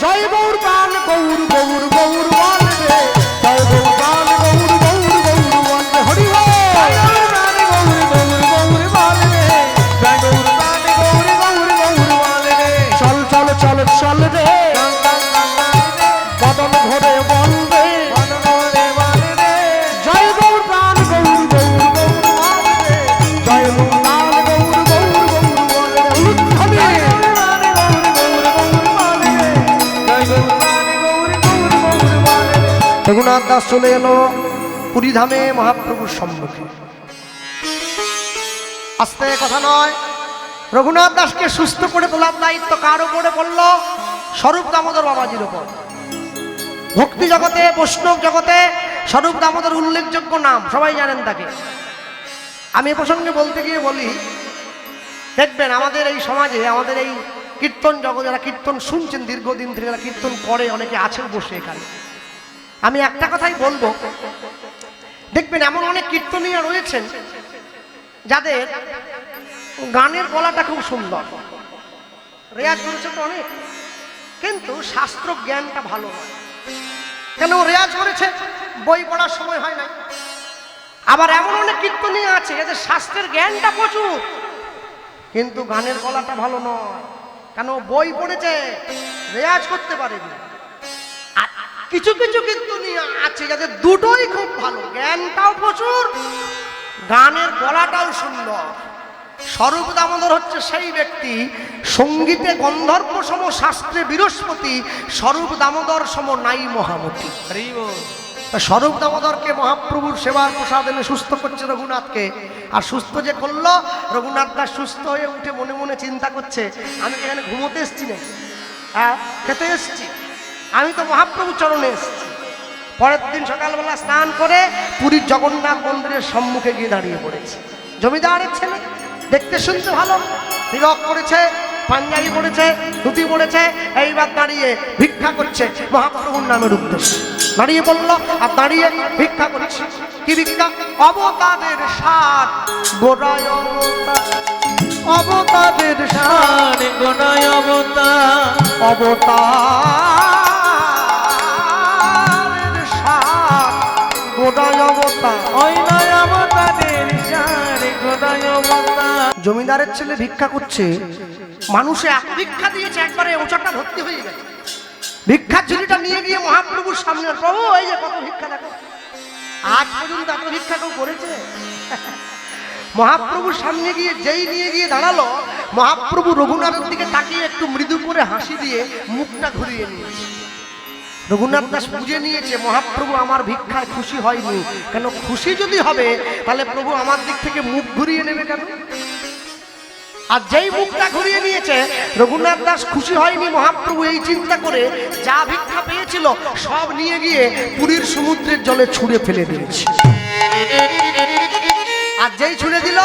জয় গৌর প্রাণ গৌর গৌর গৌর বল রে, জয় গৌর প্রাণ গৌর গৌর গৌর বল রে। হরি বল। চল চল চল চল রে বদন ঘরে বল রে, জয় গৌর প্রাণ গৌর গৌর গৌর বল রে, জয় গৌর প্রাণ গৌর গৌর গৌর বল রে। উলুধ্বনি। রঘুনাথ দাস চলে এলো পুরীধামে মহাপ্রভুর সম্মুখে। আস্তে কথা নয়, রঘুনাথ দাসকে সুস্থ করে তোলার দায়িত্ব কার উপরে পড়ল? স্বরূপ দামোদর বাবাজির উপর। ভক্তি জগতে বৈষ্ণব জগতে স্বরূপ দামোদর উল্লেখযোগ্য নাম, সবাই জানেন তাকে। আমি এ প্রসঙ্গে বলতে গিয়ে বলি, দেখবেন আমাদের এই সমাজে, আমাদের এই কীর্তন জগৎ, যারা কীর্তন শুনছেন দীর্ঘদিন থেকে, যারা কীর্তন করে অনেকে আছেন বসে এখানে, আমি একটা কথাই বলবো, দেখবেন এমন অনেক কীর্তনীয় রয়েছেন যাদের গানের গলাটা খুব সুন্দর, রেয়াজ করেছে তো অনেক, কিন্তু শাস্ত্র জ্ঞানটা ভালো নয়। কেন? রেয়াজ করেছে, বই পড়ার সময় হয় না। আবার এমন অনেক কীর্তনীয় আছে যাদের শাস্ত্রের জ্ঞানটা প্রচুর, কিন্তু গানের গলাটা ভালো নয়। কেন? বই পড়েছে, রেয়াজ করতে পারেনি। আর কিছু কিছু কীর্তনীয় আছে যাদের দুটোই খুব ভালো, জ্ঞানটাও প্রচুর, গানের গলাটাও সুন্দর। স্বরূপ দামোদর হচ্ছে সেই ব্যক্তি, সঙ্গীতে গন্ধর্ব সম, শাস্ত্রে বৃহস্পতি, স্বরূপ দামোদর সম নাই মহামতি। তা স্বরূপ দামোদরকে মহাপ্রভুর সেবার প্রসাদ এনে সুস্থ করছে রঘুনাথকে। আর সুস্থ যে করলো, রঘুনাথ দাস সুস্থ হয়ে উঠে মনে মনে চিন্তা করছে, আমি এখানে ঘুমোতে এসছি না, হ্যাঁ খেতে এসছি, আমি তো মহাপ্রভুর চরণে এসছি। পরের দিন সকালবেলা স্নান করে পুরীর জগন্নাথ মন্দিরের সম্মুখে গিয়ে দাঁড়িয়ে পড়েছে। জমিদারের ছেলে, দেখতে শুনতে ভালো, তিলক করেছে, পাঞ্জাবি পড়েছে, ধুতি পড়েছে, এইবার দাঁড়িয়ে ভিক্ষা করছে মহাপ্রভুর নামের উদ্দেশ্যে। দাঁড়িয়ে পড়ল আর দাঁড়িয়ে ভিক্ষা করছে। কি ভিক্ষা? অবতারের সার গোড়ায় অবতার, অবতারের সার গোনায় অবতার, অবতারের সার গোড়ায় অবতার, ওই নয় অবতারের সার গোনায় অবতার। জমিদারের ছেলে ভিক্ষা করছে, মানুষে এত ভিক্ষা দিয়েছে একবারে ওচাটা ভর্তি হয়ে গেছে। ভিক্ষার ঝুলিটা নিয়ে গিয়ে মহাপ্রভুর সামনে, প্রভু এই যে কত ভিক্ষা দেখো, আজ পর্যন্ত এত ভিক্ষা কেউ করেছে? মহাপ্রভুর সামনে গিয়ে যেই নিয়ে গিয়ে দাঁড়ালো, মহাপ্রভু রঘুনাথের দিকে তাকিয়ে একটু মৃদু করে হাসি দিয়ে মুখটা ঘুরিয়ে নিয়েছে। রঘুনাথ দাস বুঝে নিয়েছে মহাপ্রভু আমার ভিক্ষায় খুশি হয়নি। কেন? খুশি যদি হবে তাহলে প্রভু আমার দিক থেকে মুখ ঘুরিয়ে নেবে কেন? আর যেই মুখটা ঘুরিয়ে নিয়েছে, রঘুনাথ দাস খুশি হয়নি। মহাপ্রভু এই চিন্তা করে যা ভিক্ষা পেয়েছিল সব নিয়ে গিয়ে পুরীর সমুদ্রের জলে ছুঁড়ে ফেলে দিয়েছে। আর যেই ছুঁড়ে দিল,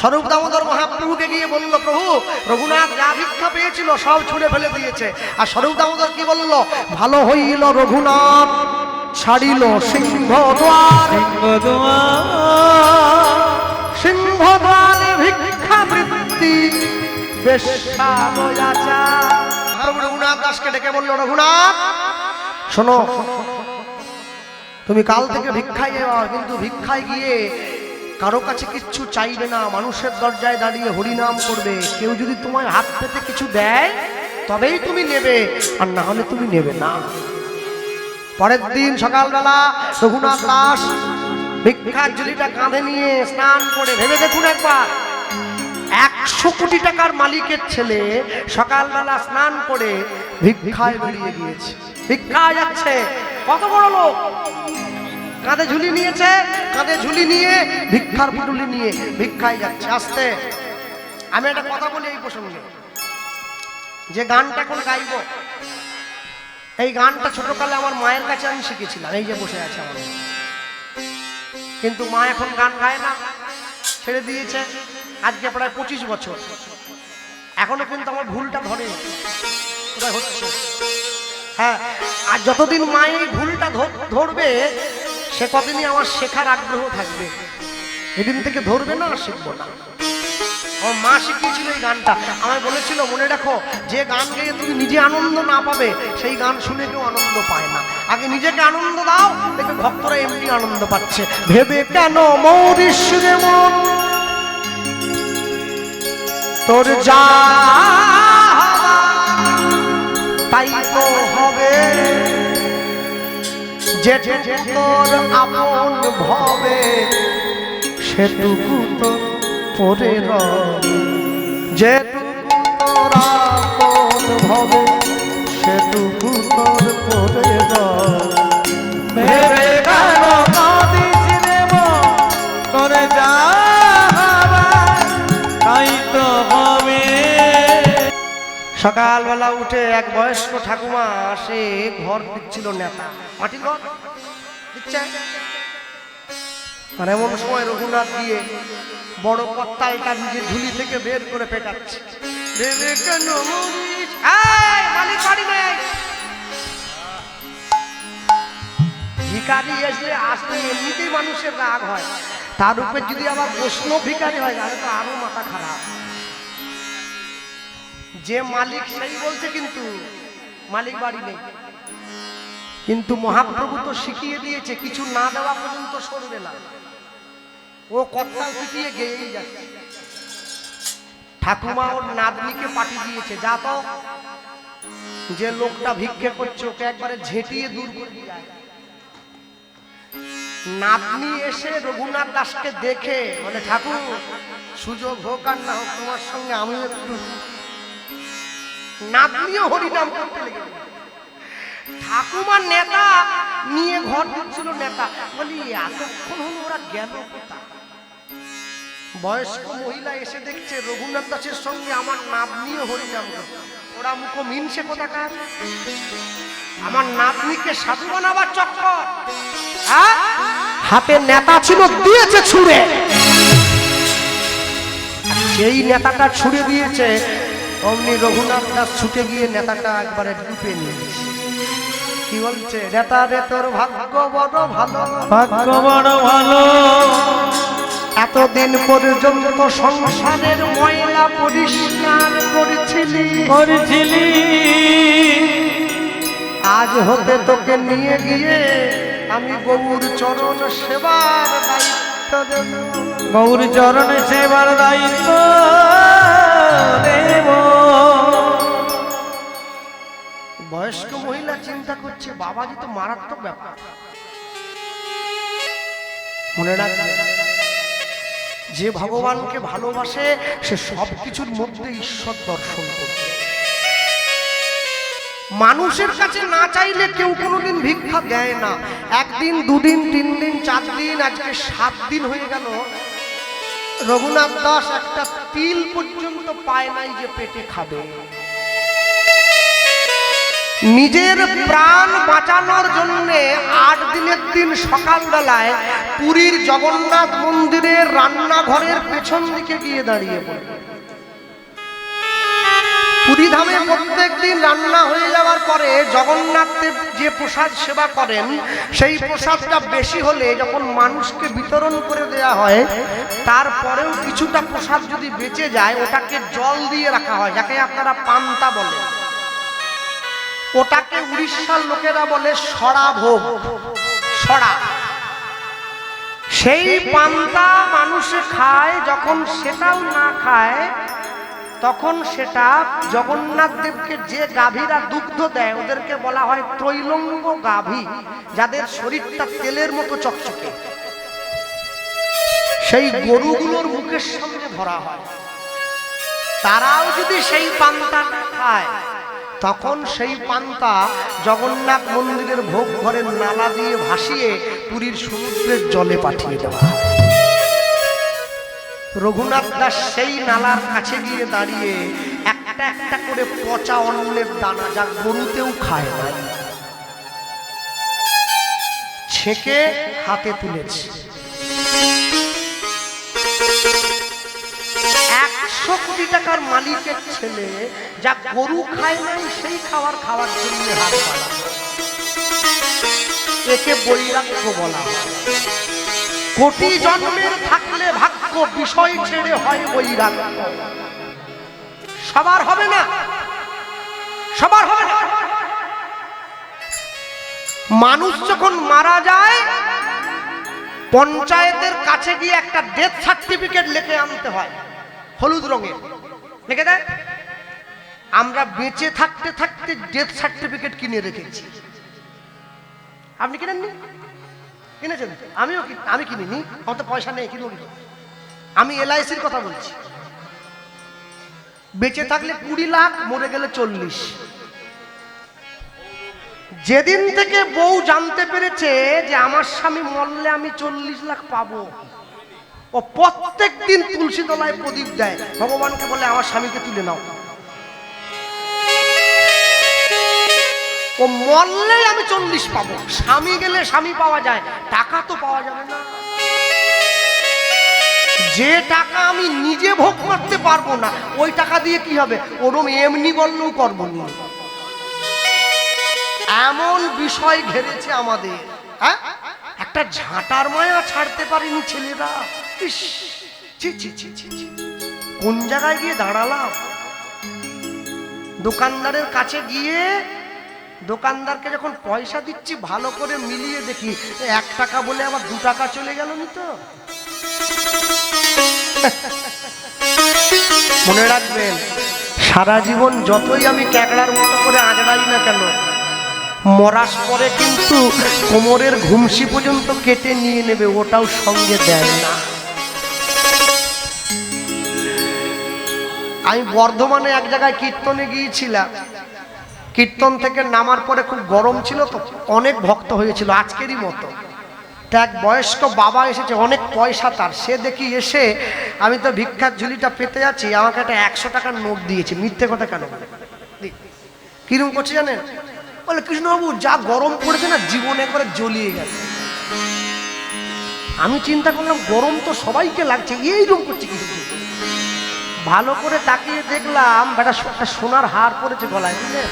স্বরূপ দামোদর মহাপ্রভুকে গিয়ে বলল, প্রভু রঘুনাথ যা ভিক্ষা পেয়েছিল সব ছুঁড়ে ফেলে দিয়েছে। আর স্বরূপ দামোদর কি বলল? ভালো হইল রঘুনাথ ছাড়িল সিংহদ্বার, সিংহদ্বারে ভিক্ষা বৃত্তি রঘুনাথ দাসকে ডেকে বলল, রঘুনাথ শোনো, তুমি কাল থেকে ভিক্ষায় যাওয়া, কিন্তু ভিক্ষায় গিয়ে কারো কাছে কিচ্ছু চাইবে না, মানুষের দরজায় দাঁড়িয়ে হরিনাম করবে। কেউ যদি তোমায় হাত পেতে কিছু দেয় তবেই তুমি নেবে, আর না হলে তুমি নেবে না। পরের দিন সকালবেলা রঘুনাথ দাস ভিক্ষার ঝুলিটা কাঁধে নিয়ে স্নান করে, ভেবে দেখুন একবার, 100 কোটি টাকার মালিকের ছেলে সকালবেলা স্নান করে ভিক্ষায় বেরিয়ে গিয়েছে। ভিক্ষায় যাচ্ছে, কত বড় লোক, কাঁধে ঝুলি নিয়েছে, কাঁধে ঝুলি নিয়ে ভিক্ষার পুটুলি নিয়ে ভিক্ষায় যাচ্ছে। আসতে আমি একটা কথা বলি এই প্রসঙ্গে, যে গানটা এখন গাইব, এই গানটা ছোটকালে আমার মায়ের কাছে আমি শিখেছিলাম। এই যে বসে আছে আমার, কিন্তু মা এখন গান গায় না, ছেড়ে দিয়েছে। আজকে প্রায় 25 বছর, এখনো কিন্তু আমার ভুলটা ধরে কোথায় হচ্ছে। হ্যাঁ, আর যতদিন মা এই ভুলটা ধরবে, সে কদিনই আমার শেখার আগ্রহ থাকবে। যেদিন থেকে ধরবে না, শিখবো না। আমার মা শিখিয়েছিল এই গানটা, আমায় বলেছিল, মনে রাখো, যে গান গেয়ে তুমি নিজে আনন্দ না পাবে, সেই গান শুনে কেউ আনন্দ পায় না। আগে নিজেকে আনন্দ দাও, দেখবে ভক্তরা এমনি আনন্দ পাচ্ছে। ভেবে কেন মৌরিস রে মন, তোর যা তাই তো হবে, যে তোর আপন ভবে সেটুকু তো পরে রবে, যেটুকু তোর আপন ভবে সেটুকু তোর পরে রবে। ভেবে কেন কাঁদিস রে মন, তোর যা তাই তো হবে। সকালবেলা উঠে এক বয়স্ক ঠাকুমা সে ঘর দিচ্ছিল, নেতা মাটির ঘর দিচ্ছে। আর এমন সময় রঘুনাথ গিয়ে বড় কর্তালটা নিজের ঝুলি থেকে বের করে পেটাচ্ছে। ভেবে কেন মরিস, এই মালিক বাড়ি নেই। ভিখারি আসলে এমনিতেই মানুষের রাগ হয়, তার উপরে যদি আবার প্রশ্ন ভিখারি হয় তাহলে তো আরো মাথা খারাপ। যে মালিক সেই বলছে, কিন্তু মালিক বাড়ি নেই। কিন্তু মহাপ্রভু তো শিখিয়ে দিয়েছে, কিছু না দেওয়া পর্যন্ত সরবে না। ও কর্তাল পিটিয়ে গেয়েই যাচ্ছে। ঠাকুমা ওর নাতনিকে পাঠিয়ে দিয়েছে, যা তো যে লোকটা ভিক্ষে করছে ওকে একবারে ঝেঁটিয়ে দূর করে দিয়ে আয়। নাতনি এসে রঘুনাথ দাসকে দেখে বলে, ঠাকুর সুযোগ হোক আর না হোক তোমার সঙ্গে আমিও একটু। নাতনিও হরিনাম করতে লেগে, ঠাকুমা নেতা নিয়ে ঘর ঢুকছিল, নেতা বলি এতক্ষণ হলো ওরা গেল কোথায়? বয়স্ক মহিলা এসে দেখছে রঘুনাথ দাসের সঙ্গে আমার নাতনিও হরিনাম করছে। ওরা মুখ মিনসে কোথাকার, আমার নাতনিকে সাধু বানাবার চক্কর। হাতে নেতা ছিল, দিয়েছে ছুঁড়ে। যেই নেতাটা ছুঁড়ে দিয়েছে অমনি রঘুনাথ দাস ছুটে গিয়ে নেতাটা একবারে ডুবে নিয়েছে। কি বলছে? নেতা রে তোর ভাগ্য বড় ভালো, ভাগ্য বড় ভালো, এতদিন পর্যন্ত সংসারের ময়লা পরিষ্কার করেছিলি, আজ হতে তোকে নিয়ে গিয়ে আমি গৌর চরণ সেবার দায়িত্ব দেব। গৌর চরণ সেবার দায়িত্ব দেব। বয়স্ক মহিলা চিন্তা করছে বাবাজি তো মারাত্মক ব্যাপার। মনে রাখবে, যে ভগবানকে ভালোবাসে সে সবকিছুর মধ্যে ঈশ্বর দর্শন করে। মানুষের কাছে না চাইলে কেউ কোনোদিন ভিক্ষা দেয় না। একদিন, দুদিন, 3 দিন, 4 দিন, আজকে 7 দিন হয়ে গেল রঘুনাথ দাস একটা তিল পর্যন্ত পায় নাই যে পেটে খাবে। নিজের প্রাণ বাঁচানোর জন্য 8 দিনের দিন সকালবেলায় পুরীর জগন্নাথ মন্দিরের রান্নাঘরের পেছন দিকে গিয়ে দাঁড়িয়ে পড়ে। পুরী ধামে প্রত্যেক দিন রান্না হয়ে যাওয়ার পরে জগন্নাথ দেব যে প্রসাদ সেবা করেন, সেই প্রসাদটা বেশি হলে যখন মানুষকে বিতরণ করে দেয়া হয়, তারপরেও কিছুটা প্রসাদ যদি বেঁচে যায় ওটাকে জল দিয়ে রাখা হয়, যাকে আপনারা পান্তা বলেন। ওটাকে উড়িষ্যার লোকেরা বলে সরা ভোগ, সরা। সেই পান্তা মানুষে খায়, যখন সেটাও না খায় তখন সেটা জগন্নাথ দেবকে যে গাভীরা দুগ্ধ দেয় ওদেরকে বলা হয় ত্রৈলঙ্গ গাভী, যাদের শরীরটা তেলের মতো চকচকে। সেই গরুগুলোর মুখের সামনে ধরা হয়, তারাও যদি সেই পান্তা খায় তখন সেই পান্তা জগন্নাথ মন্দিরের ভোগ ঘরের নালা দিয়ে ভাসিয়ে পুরীর সমুদ্রের জলে পাঠিয়ে দেওয়া হয়। রঘুনাথ দাস সেই নালার কাছে গিয়ে দাঁড়িয়ে একটা একটা করে পচা অন্নের দানা, যা গরুতেও খায় না, ছেঁকে হাতে তুলেছে। 100 কোটি টাকার মালিকের ছেলে যা গরু খায় নাই সেই খাওয়ার জন্য হাত বাড়া, একে বৈরাগ্য বলা হয়। কোটি জন্মের থাকলে ভাগ্য, বিষয় ছেড়ে হয় বৈরাগ্য। সবার হবে না, সবার হবে না। মানুষ যখন মারা যায় পঞ্চায়েতের কাছে গিয়ে একটা ডেথ সার্টিফিকেট লিখে আনতে হয়, হলুদ রঙের লিখে দেয়। আমরা বেঁচে থাকতে থাকতে ডেথ সার্টিফিকেট কিনে রেখেছি। আপনি কিনেননি? কিনেছেন? আমি কিনিনি, আমার তো পয়সা নেই, কিনুন। আমি LICর কথা বলছি। বেঁচে থাকলে 20 লাখ, মরে গেলে 40। যেদিন থেকে বউ জানতে পেরেছে যে আমার স্বামী মরলে আমি 40 লাখ পাবো, ও প্রত্যেক দিন তুলসী তলায় প্রদীপ দেয়, ভগবানকে বলে আমার স্বামীকে তুলে নাও। ও মরলে আমি 40 পাবো, স্বামী গেলে স্বামী পাওয়া যায়, টাকা তো পাওয়া যাবে না। যে টাকা আমি নিজে ভোগ করতে পারবো না ওই টাকা দিয়ে কি হবে? ওরম এমনি বললেও করবো না। এমন বিষয় ঘেরেছে আমাদের, হ্যাঁ? একটা ঝাঁটার মায়া ছাড়তে পারেনি ছেলেরা। ইস, ছি ছি ছি ছি ছি। কোন জায়গায় গিয়ে দাঁড়ালাম? দোকানদারের কাছে গিয়ে দোকানদারকে যখন পয়সা দিচ্ছি ভালো করে মিলিয়ে দেখি 1 টাকা বলে আবার 2 টাকা চলে গেল নি তো। মনে রাখবেন, সারা জীবন যতই আমি ক্যাকড়ার মতো করে আঁচড়াই না কেন, মরার পরে কিন্তু কোমরের ঘুমসি পর্যন্ত কেটে নিয়ে নেবে, ওটাও সঙ্গে দেয় না। আমি বর্ধমানে এক জায়গায় কীর্তনে গিয়েছিলাম, কীর্তন থেকে নামার পরে খুব গরম ছিল তো, অনেক ভক্ত হয়েছিল আজকেরই মতো। তা এক বয়স্ক বাবা এসেছে, অনেক পয়সা তার। সে দেখি এসে, আমি তো ভিক্ষার ঝুলিটা পেতে যাচ্ছি, আমাকে একটা 100 টাকার নোট দিয়েছে। মিথ্যে কথা কেন বলে? কিরম করছে জানেন? বলে, কৃষ্ণবাবু যা গরম পড়েছে না, জীবনে করে জ্বলিয়ে গেছে। আমি চিন্তা করলাম গরম তো সবাইকে লাগছে, এইরকম করছে কি? ভালো করে তাকিয়ে দেখলাম বেটা একটা সোনার হার পরেছে গলায়, বুঝলেন?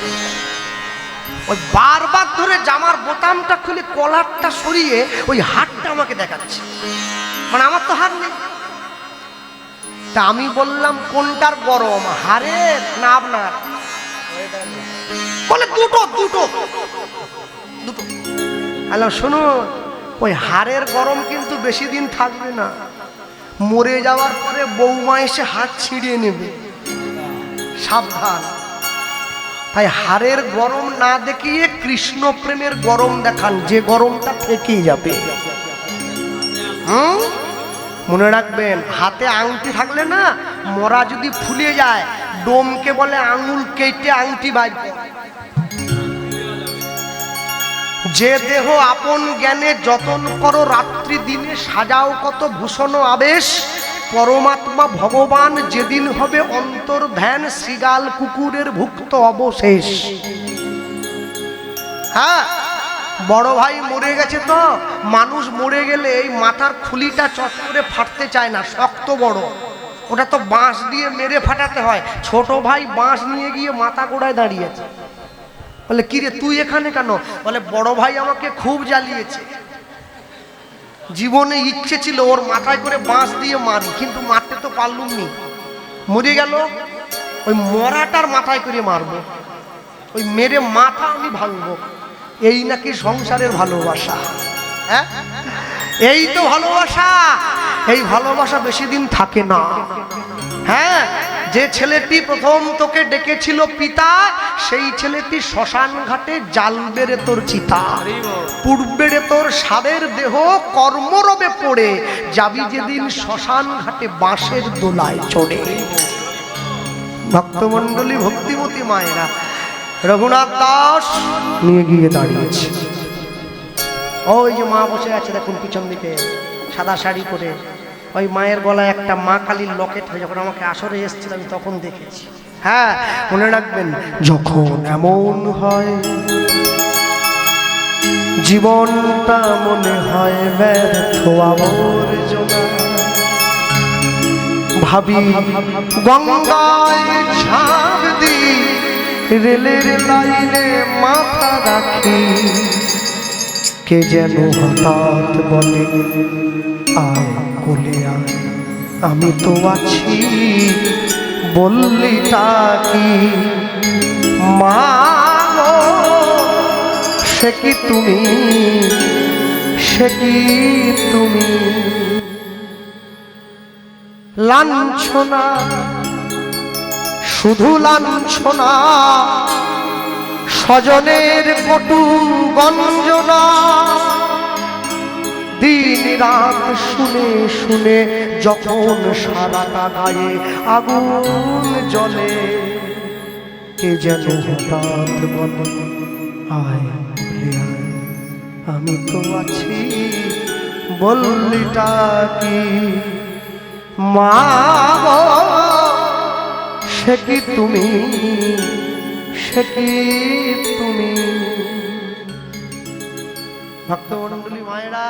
ওই বারবার ধরে জামার বোতামটা খুলে কলারটা সরিয়ে ওই হারটা আমাকে দেখাচ্ছে, মানে আমার তো হার নেই। তা আমি বললাম, কোনটার গরম, হারের না আপনার? বলে, দুটো দুটো দুটো। হ্যালো, শুনুন, ওই হারের গরম কিন্তু বেশি দিন থাকবে না। মরে যাওয়ার পরে বৌমা এসে হাত ছিঁড়িয়ে নেবে, সাবধান। তাই হারের গরম না দেখিয়ে কৃষ্ণ প্রেমের গরম দেখান, যে গরমটা থেকেই যাবে। মনে রাখবেন, হাতে আংটি থাকলে না, মরা যদি ফুলে যায়, ডোমকে বলে আঙুল কেটে আংটি বাইর। যে দেহ আপন জ্ঞানে যতন করো, রাত্রি দিনে সাজাও কত ভূষণ আবেশ, পরমাত্মা ভগবান যেদিন হবে অন্তর ধ্যান, শ্রীগাল কুকুরের ভুক্ত অবশেষ। হ্যাঁ, বড় ভাই মরে গেছে তো, মানুষ মরে গেলে এই মাথার খুলিটা চট করে ফাটতে চায় না, শক্ত বড়, ওটা তো বাঁশ দিয়ে মেরে ফাটাতে হয়। ছোট ভাই বাঁশ নিয়ে গিয়ে মাথা গোড়ায় দাঁড়িয়েছে। বলে, কিরে তুই এখানে কেন? বলে, বড় ভাই আমাকে খুব জ্বালিয়েছে। জীবনে ইচ্ছে ছিল ওর মাথায় করে বাঁশ দিয়ে মারি, কিন্তু মারতে তো পারলুম নি। মরে গেল, ওই মরাটার মাথায় করে মারবো, ওই মেরে মাথা আমি ভাঙবো। এই নাকি সংসারের ভালোবাসা? হ্যাঁ, এই তো ভালোবাসা। এই ভালোবাসা বেশি দিন থাকে না। হ্যাঁ, যে ছেলেটি প্রথম তোকে ডেকেছিল পিতা, সেই ছেলেটি শ্মশান ঘাটে জ্বালবে তোর চিতা, পুড়বে তোর সাদের দেহ, কর্মরবে পড়ে যাবি যেদিন শ্মশান ঘাটে বাঁশের দোলায় চড়ে। ভক্তমণ্ডলী, ভক্তিমতী মায়েরা, রঘুনাথ দাস নিয়ে গিয়ে দাঁড়িয়েছে। ওই যে মা বসে আছে দেখুন পিছন দিকে, সাদা শাড়ি পরে। ওই মায়ের গলায় একটা মা কালীর লকেট হয়, যখন আমাকে আসরে এসেছিল আমি তখন দেখেছি। হ্যাঁ, মনে রাখবেন, যখন এমন হয় জীবনটা মনে হয় ব্যর্থ আবর্জনা, ভাবি গঙ্গায় ঝাঁপ দি, রেলের লাইনে মাথা রাখি, কে যেন হঠাৎ বলে, আয় কোলে আয়, আমি তো আছি, বললিটা কি মা গো, সে কি তুমি, সে কি তুমি, লাঞ্ছনা, শুধু লাঞ্ছনা, স্বজনের কটু গঞ্জনা, দিন রাত শুনে শুনে যখন সারাটা গায়ে আগুন জ্বলে, কে যেন হঠাৎ বলে, আয় বলে আয়, আমি তো আছি, বললিটা কি মা গো, সে কি তুমি, সে কি তুমি। ভক্তমণ্ডলী মায়েরা,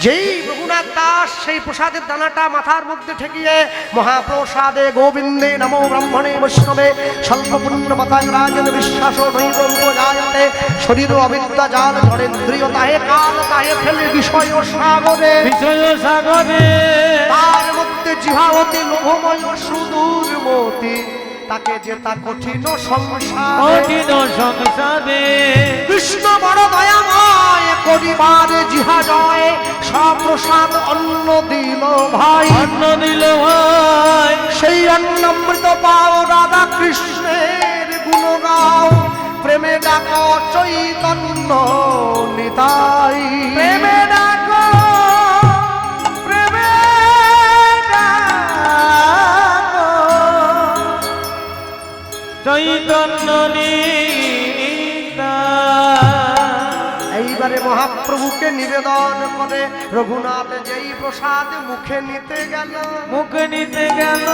যেই রঘুনাথ দাস সেই প্রসাদের দানাটা মাথার মধ্যে ঠেকিয়ে মহাপ্রসাদে গোবিন্দে নমো ব্রাহ্মণে বৈষ্ণবে স্বল্প পুণ্য পতাং রাজন বিশ্বাস নৈবজায়তে শরীর অবিদ্যা জাল ধরেন্দ্রিয় তাহে কাল তাহে ফেলে বিষয় সাগরে, বিষয় সাগরে, তার মধ্যে জিহাবতী লোভময় সুদূর মতি, তাকে যেতা কঠিন সংসার, কঠিন সংসারে। কৃষ্ণ বড় দয়াময়, করিবার জিহা জয়, সপ্রসাদ অন্ন দিল ভাই, অন্ন দিল ভাই, সেই অন্নামৃত পাও, রাধা কৃষ্ণের গুণ গাও, প্রেমে ডাকো চৈতন্য নিতাই, প্রেমে ডাকো, প্রেমে ডাকো চৈতন্য চৈতন্য এইবারে মহাপ্রভুকে নিবেদন করে রঘুনাথ যেই প্রসাদ মুখে নিতে গেল, মুখে নিতে গেল,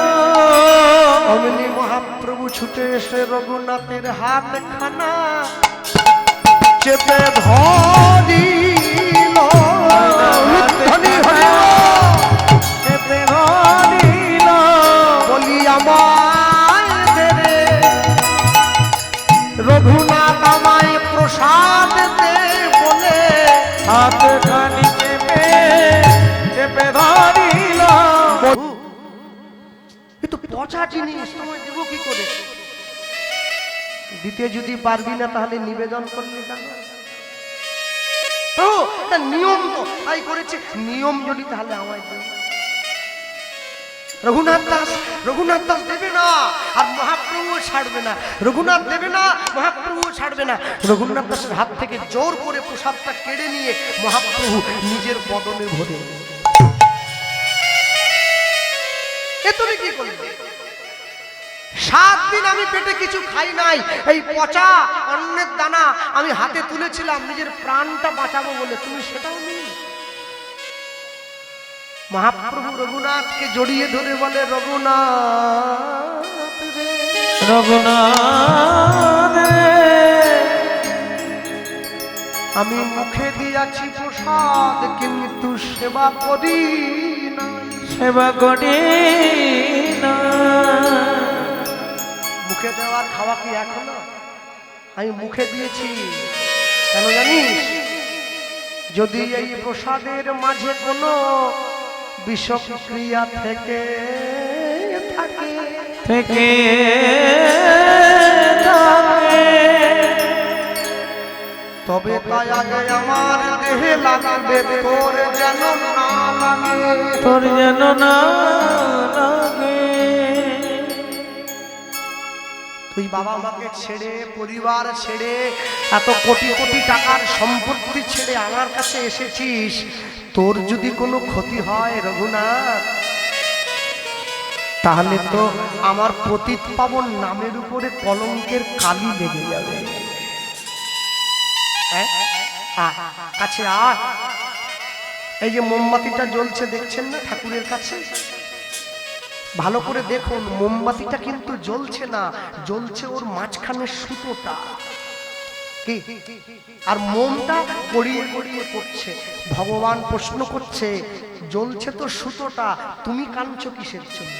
অমনি মহাপ্রভু ছুটে এসে রঘুনাথের হাত খানা চেপে ধরিল। ধরি হলো চেপে ধরিল, বলি আমায় দে রে রঘুনাথ, আমায় প্রসাদ দে বলে হাত খানি চেপে চেপে ধরিল। কিন্তু পচা জিনিস তোমায় দেবো কি করে? দিতে যদি পারবি না তাহলে নিবেদন করলি কেন? ও এটা নিয়ম তো, তাই করেছে। নিয়ম যদি তাহলে আমায় দেবে। রঘুনাথ দাস দেবে না, আর মহাপ্রভু ছাড়বে না। রঘুনাথ দেবে না, মহাপ্রভু ছাড়বে না। রঘুনাথ দাসের হাত থেকে জোর করে প্রসাদটা কেড়ে নিয়ে মহাপ্রভু নিজের বদনে ভরে। এ তুমি কি করলে? 7 দিন আমি পেটে কিছু খাই নাই, এই পচা অন্নের দানা আমি হাতে তুলেছিলাম নিজের প্রাণটা বাঁচাবো বলে, তুমি সেটাও নেই। মহাপ্রভু রঘুনাথকে জড়িয়ে ধরে বলে, রঘুনাথ রে, রঘুনাথ রে, আমি মুখে দিয়াছি প্রসাদ কিন্তু সেবা করি না, সেবা করি না। মুখে দেওয়ার খাওয়া কি এখনো? আমি মুখে দিয়েছি কেন জানিস? যদি এই প্রসাদের মাঝে কোনো বিষক্রিয়া থেকে থাকে, থেকে তবে তাই আগে আমার দেহে লাগবে, তোর যেন না লাগে, তোর যেন না লাগে। তুই বাবা মাকে ছেড়ে, পরিবার ছেড়ে, এত কোটি কোটি টাকার সম্পত্তি ছেড়ে আমার কাছে এসেছিস। তোর যদি কোনো ক্ষতি হয় রঘুনাথ, তাহলে তো আমার পতিত পাবন নামের উপরে কলঙ্কের কালি লেগে যাবে। কাছে আয়। এই যে মোমবাতিটা জ্বলছে দেখছেন না ঠাকুরের কাছে, ভালো করে দেখুন, মোমবাতিটা কিন্তু জ্বলছে না, জ্বলছে ওর মাঝখানের সুতোটা। কি? আর মোমটা গড়িয়ে গড়িয়ে পড়ছে। ভগবান প্রশ্ন করছে, জ্বলছে তো সুতোটা, তুমি কাঁদছো কিসের জন্য?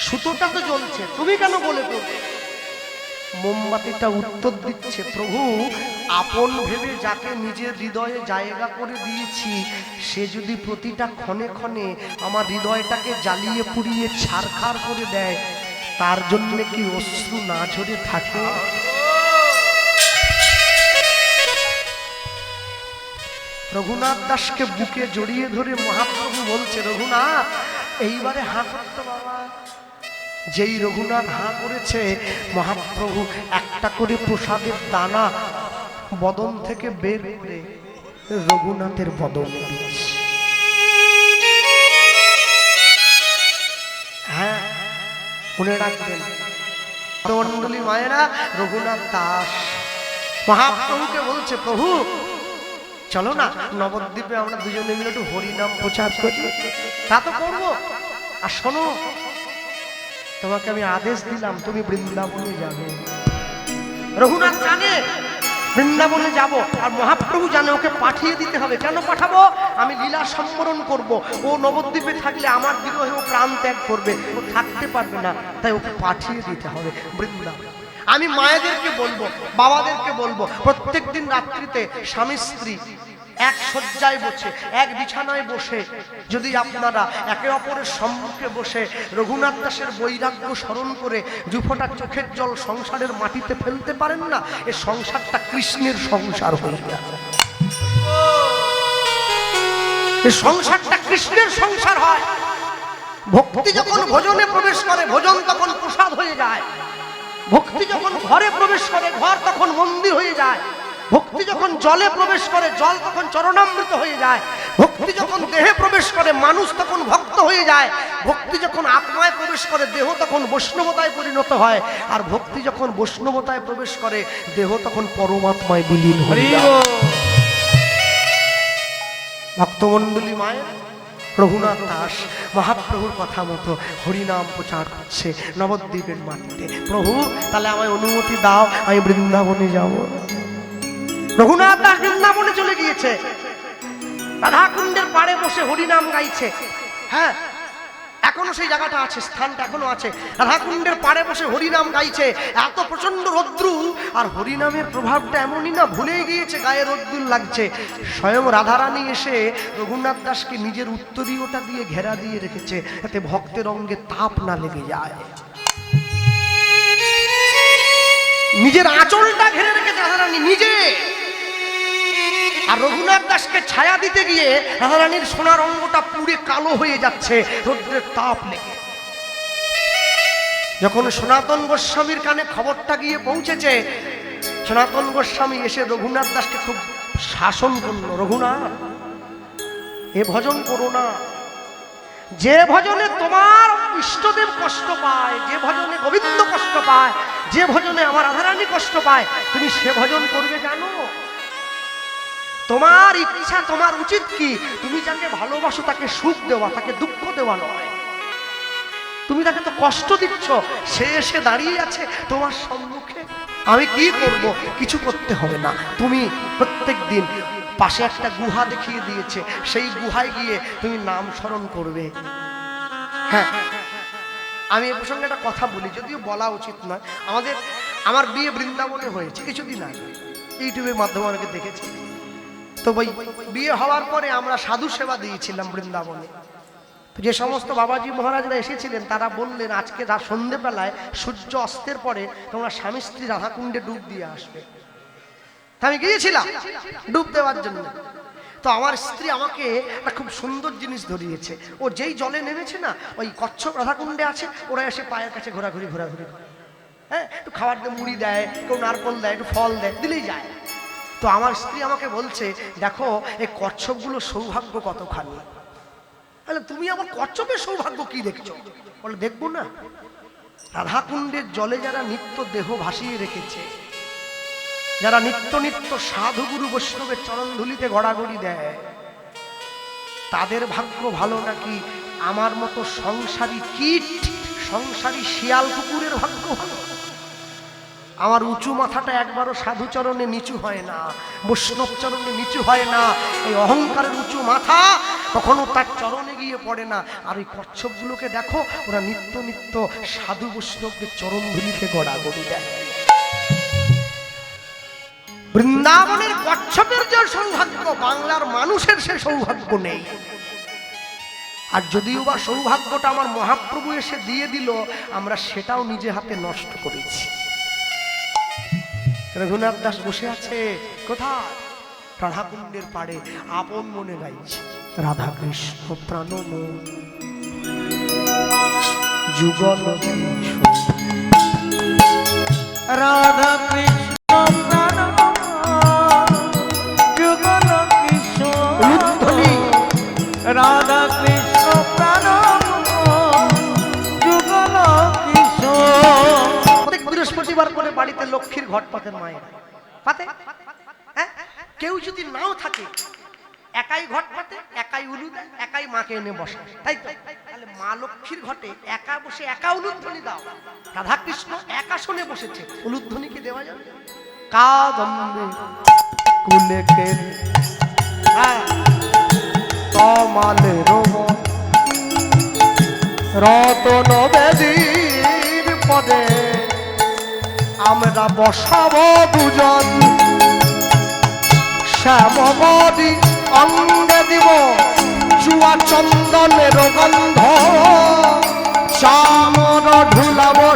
সুতোটা তো জ্বলছে, তুমি কেন বলে তো? মোমবাতিটা উত্তর দিচ্ছে, প্রভু আপন ভেবে যাকে নিজের হৃদয়ে জায়গা করে দিয়েছি, সে যদি প্রতিটা ক্ষণে ক্ষণে আমার হৃদয়টাকে জ্বালিয়ে পুড়িয়ে ছারখার করে দেয়, তার জন্য কি অশ্রু না ঝরে থাকে? রঘুনাথ দাসকে বুকে জড়িয়ে ধরে মহাপ্রভু বলছে, রঘুনাথ এইবারে হাঁ করতো বাবা। যেই রঘুনাথ হাঁ করেছে, মহাপ্রভু একটা করে প্রসাদের দানা বদন থেকে বের করে রঘুনাথের বদনে দিচ্ছে। হ্যাঁ, মনে রাখবেন মন্ডলী মায়েরা, রঘুনাথ দাস মহাপ্রভুকে বলছে, প্রভু চলো না নবদ্বীপে আমরা দুজনে মিলে একটু হরিনাম প্রচার করি। তা তো করবো। আর শোনো, তোমাকে আমি আদেশ দিলাম তুমি বৃন্দাবনে যাবে। রঘুনাথ জানে বৃন্দাবনে যাব, আর মহাপ্রভু জানে ওকে পাঠিয়ে দিতে হবে। কেন পাঠাবো? আমি লীলা সম্বরণ করব। ও নবদ্বীপে থাকলে আমার বিরহে ও প্রাণ ত্যাগ করবে, ও থাকতে পারবে না, তাই ওকে পাঠিয়ে দিতে হবে বৃন্দাবন। আমি মায়েদেরকে বলবো, বাবাদেরকে বলবো, প্রত্যেকদিন রাত্রিতে স্বামী স্ত্রী এক শয্যায় বসে, এক বিছানায় বসে যদি আপনারা একে অপরের সম্মুখে বসে রঘুনাথ দাসের বৈরাগ্য স্মরণ করে দুফোঁটা চোখের জল সংসারের মাটিতে ফেলতে পারেন না, এ সংসারটা কৃষ্ণের সংসার হয়ে যায়। এ সংসারটা কৃষ্ণের সংসার হয়। ভক্তি যখন ভোজনে প্রবেশ করে, ভোজন তখন প্রসাদ হয়ে যায়। ভক্তি যখন ঘরে প্রবেশ করে, ঘর তখন মন্দির হয়ে যায়। ভক্তি যখন জলে প্রবেশ করে জল তখন চরণামৃত হয়ে যায়, ভক্তি যখন দেহে প্রবেশ করে মানুষ তখন ভক্ত হয়ে যায়, ভক্তি যখন আত্মায় প্রবেশ করে দেহ তখন বৈষ্ণবতায় পরিণত হয়, আর ভক্তি যখন বৈষ্ণবতায় প্রবেশ করে দেহ তখন পরমাত্মায় বিলীন হয়ে যায়। ভক্তমণ্ডলী মায়ের রঘুনাথ দাস মহাপ্রভুর কথা মতো হরিনাম প্রচার করছে নবদ্বীপের মাটিতে। প্রভু তাহলে আমায় অনুমতি দাও, আমি বৃন্দাবনে যাব। রঘুনাথ দাস বৃন্দাবনে চলে গিয়েছে, রাধাকুণ্ডের পাড়ে বসে হরিনাম গাইছে। হ্যাঁ, এখনো সেই জায়গাটা আছে, স্থানটা এখনো আছে। রাধাকুণ্ডের পাড়ে বসে হরিনাম গাইছে, এত প্রচন্ড রৌদ্রু, আর হরিনামের প্রভাবটা এমনই না ভুলে গিয়েছে, গায়ে রৌদ্রুল লাগছে। স্বয়ং রাধারানী এসে রঘুনাথ দাসকে নিজের উত্তরীয়টা দিয়ে ঘেরা দিয়ে রেখেছে, যাতে ভক্তের অঙ্গে তাপ না লেগে যায়। নিজের আঁচলটা ঘিরে রেখেছে রাধারানী নিজে। আর রঘুনাথ দাসকে ছায়া দিতে গিয়ে রাধারানীর সোনার অঙ্গটা পুড়ে কালো হয়ে যাচ্ছে রৌদ্রের তাপ লেগে। যখন সনাতন গোস্বামীর কানে খবরটা গিয়ে পৌঁছেছে, সনাতন গোস্বামী এসে রঘুনাথ দাসকে খুব শাসন করলো, রঘুনাথ এ ভজন করো না, যে ভজনে তোমার ইষ্টদেব কষ্ট পায়, যে ভজনে গোবিন্দ কষ্ট পায়, যে ভজনে আমার রাধারানী কষ্ট পায়, তুমি সে ভজন করবে কেন? তোমার ইচ্ছা, তোমার উচিত কি? তুমি যাকে ভালোবাসো তাকে সুখ দেওয়া, তাকে দুঃখ দেওয়া নয়। তুমি তাকে তো কষ্ট দিচ্ছ, সে এসে দাঁড়িয়ে আছে তোমার সম্মুখে, আমি কি করব? কিছু করতে হবে না। তুমি প্রত্যেক দিন পাশে একটা গুহা দেখিয়ে দিয়েছে, সেই গুহায় গিয়ে তুমি নাম স্মরণ করবে। হ্যাঁ, আমি এ প্রসঙ্গে একটা কথা বলি, যদিও বলা উচিত নয়। আমার বিয়ে বৃন্দাবনে হয়েছে কিছুদিন আগে, ইউটিউবের মাধ্যমে অনেকে দেখেছি। তো ভাই বিয়ে হওয়ার পরে আমরা সাধু সেবা দিয়েছিলাম বৃন্দাবনে। যে সমস্ত বাবাজি মহারাজরা এসেছিলেন তারা বললেন, আজকে সন্ধ্যেবেলায় সূর্য অস্তের পরে তোমরা স্বামী স্ত্রী রাধাকুণ্ডে ডুব দিয়ে আসবে। আমি গিয়েছিলাম ডুব দেওয়ার জন্য। তো আমার স্ত্রী আমাকে একটা খুব সুন্দর জিনিস ধরিয়েছে। ও যেই জলে নেমেছে না, ওই কচ্ছপ রাধাকুণ্ডে আছে, ওরা এসে পায়ের কাছে ঘোরাঘুরি করে। হ্যাঁ, একটু খাবার দিয়ে মুড়ি দেয়, কেউ নারকল দেয়, একটু ফল দেয়, দিলেই যায়। তো আমার স্ত্রী আমাকে বলছে, দেখো এই কচ্ছপগুলো সৌভাগ্য কতখানি। তাহলে তুমি আমার কচ্ছপের সৌভাগ্য কি দেখছো? বলে দেখবো না, রাধাকুণ্ডের জলে যারা নিত্য দেহ ভাসিয়ে রেখেছে, যারা নিত্য নিত্য সাধু গুরু বৈষ্ণবের চরণ ধুলিতে গড়াগড়ি দেয়, তাদের ভাগ্য ভালো নাকি আমার মতো সংসারী কীট, সংসারী শিয়াল কুকুরের ভাগ্য ভালো? আমার উঁচু মাথাটা একবারও সাধু চরণে নিচু হয় না, বৈষ্ণব চরণে নিচু হয় না। এই অহংকারের উঁচু মাথা কখনো তার চরণে গিয়ে পড়ে না। আর এই কচ্ছপগুলোকে দেখো, ওরা নিত্য নিত্য সাধু বৈষ্ণবদের চরণ ধুলিতে গড়াগড়ি দেয়। বৃন্দাবনের কচ্ছপের যে সৌভাগ্য, বাংলার মানুষের সে সৌভাগ্য নেই। আর যদিও বা সৌভাগ্যটা আমার মহাপ্রভু এসে দিয়ে দিল, আমরা সেটাও নিজে হাতে নষ্ট করেছি। রঘুনাথ দাস বসে আছে কোথায়? রাধাকুণ্ডের পাড়ে, আপন মনে গাইছে, রাধা কৃষ্ণ প্রাণ যুগল রাধা কৃষ্ণ প্রাণ যুগল কিশোর, রাধা কৃষ্ণ প্রাণ যুগল কিশোর। প্রত্যেক বৃহস্পতিবার করে বাড়িতে লক্ষ্মীর ঘট পাতেন মায়ের পাতে। হ্যাঁ, কেউ যদি নাও থাকে, একাই ঘট পাতে, একাই উলু দেয়, একাই মাকে এনে বসে, তাই তো? তাহলে মা লক্ষ্মীর ঘটে একা বসে একা উলুধ্বনি দাও। রাধা কৃষ্ণ একা শোনে বসেছে, উলুধ্বনি কি দেওয়া যাবে? কাদম্বে কুলেকে তমালে রোম রতন বেদীর পদে আমরা বসাবো দুজন, শ্যামবদী অঙ্গে দিব চুয়া চন্দনের গন্ধ, চামর ঢুলাবো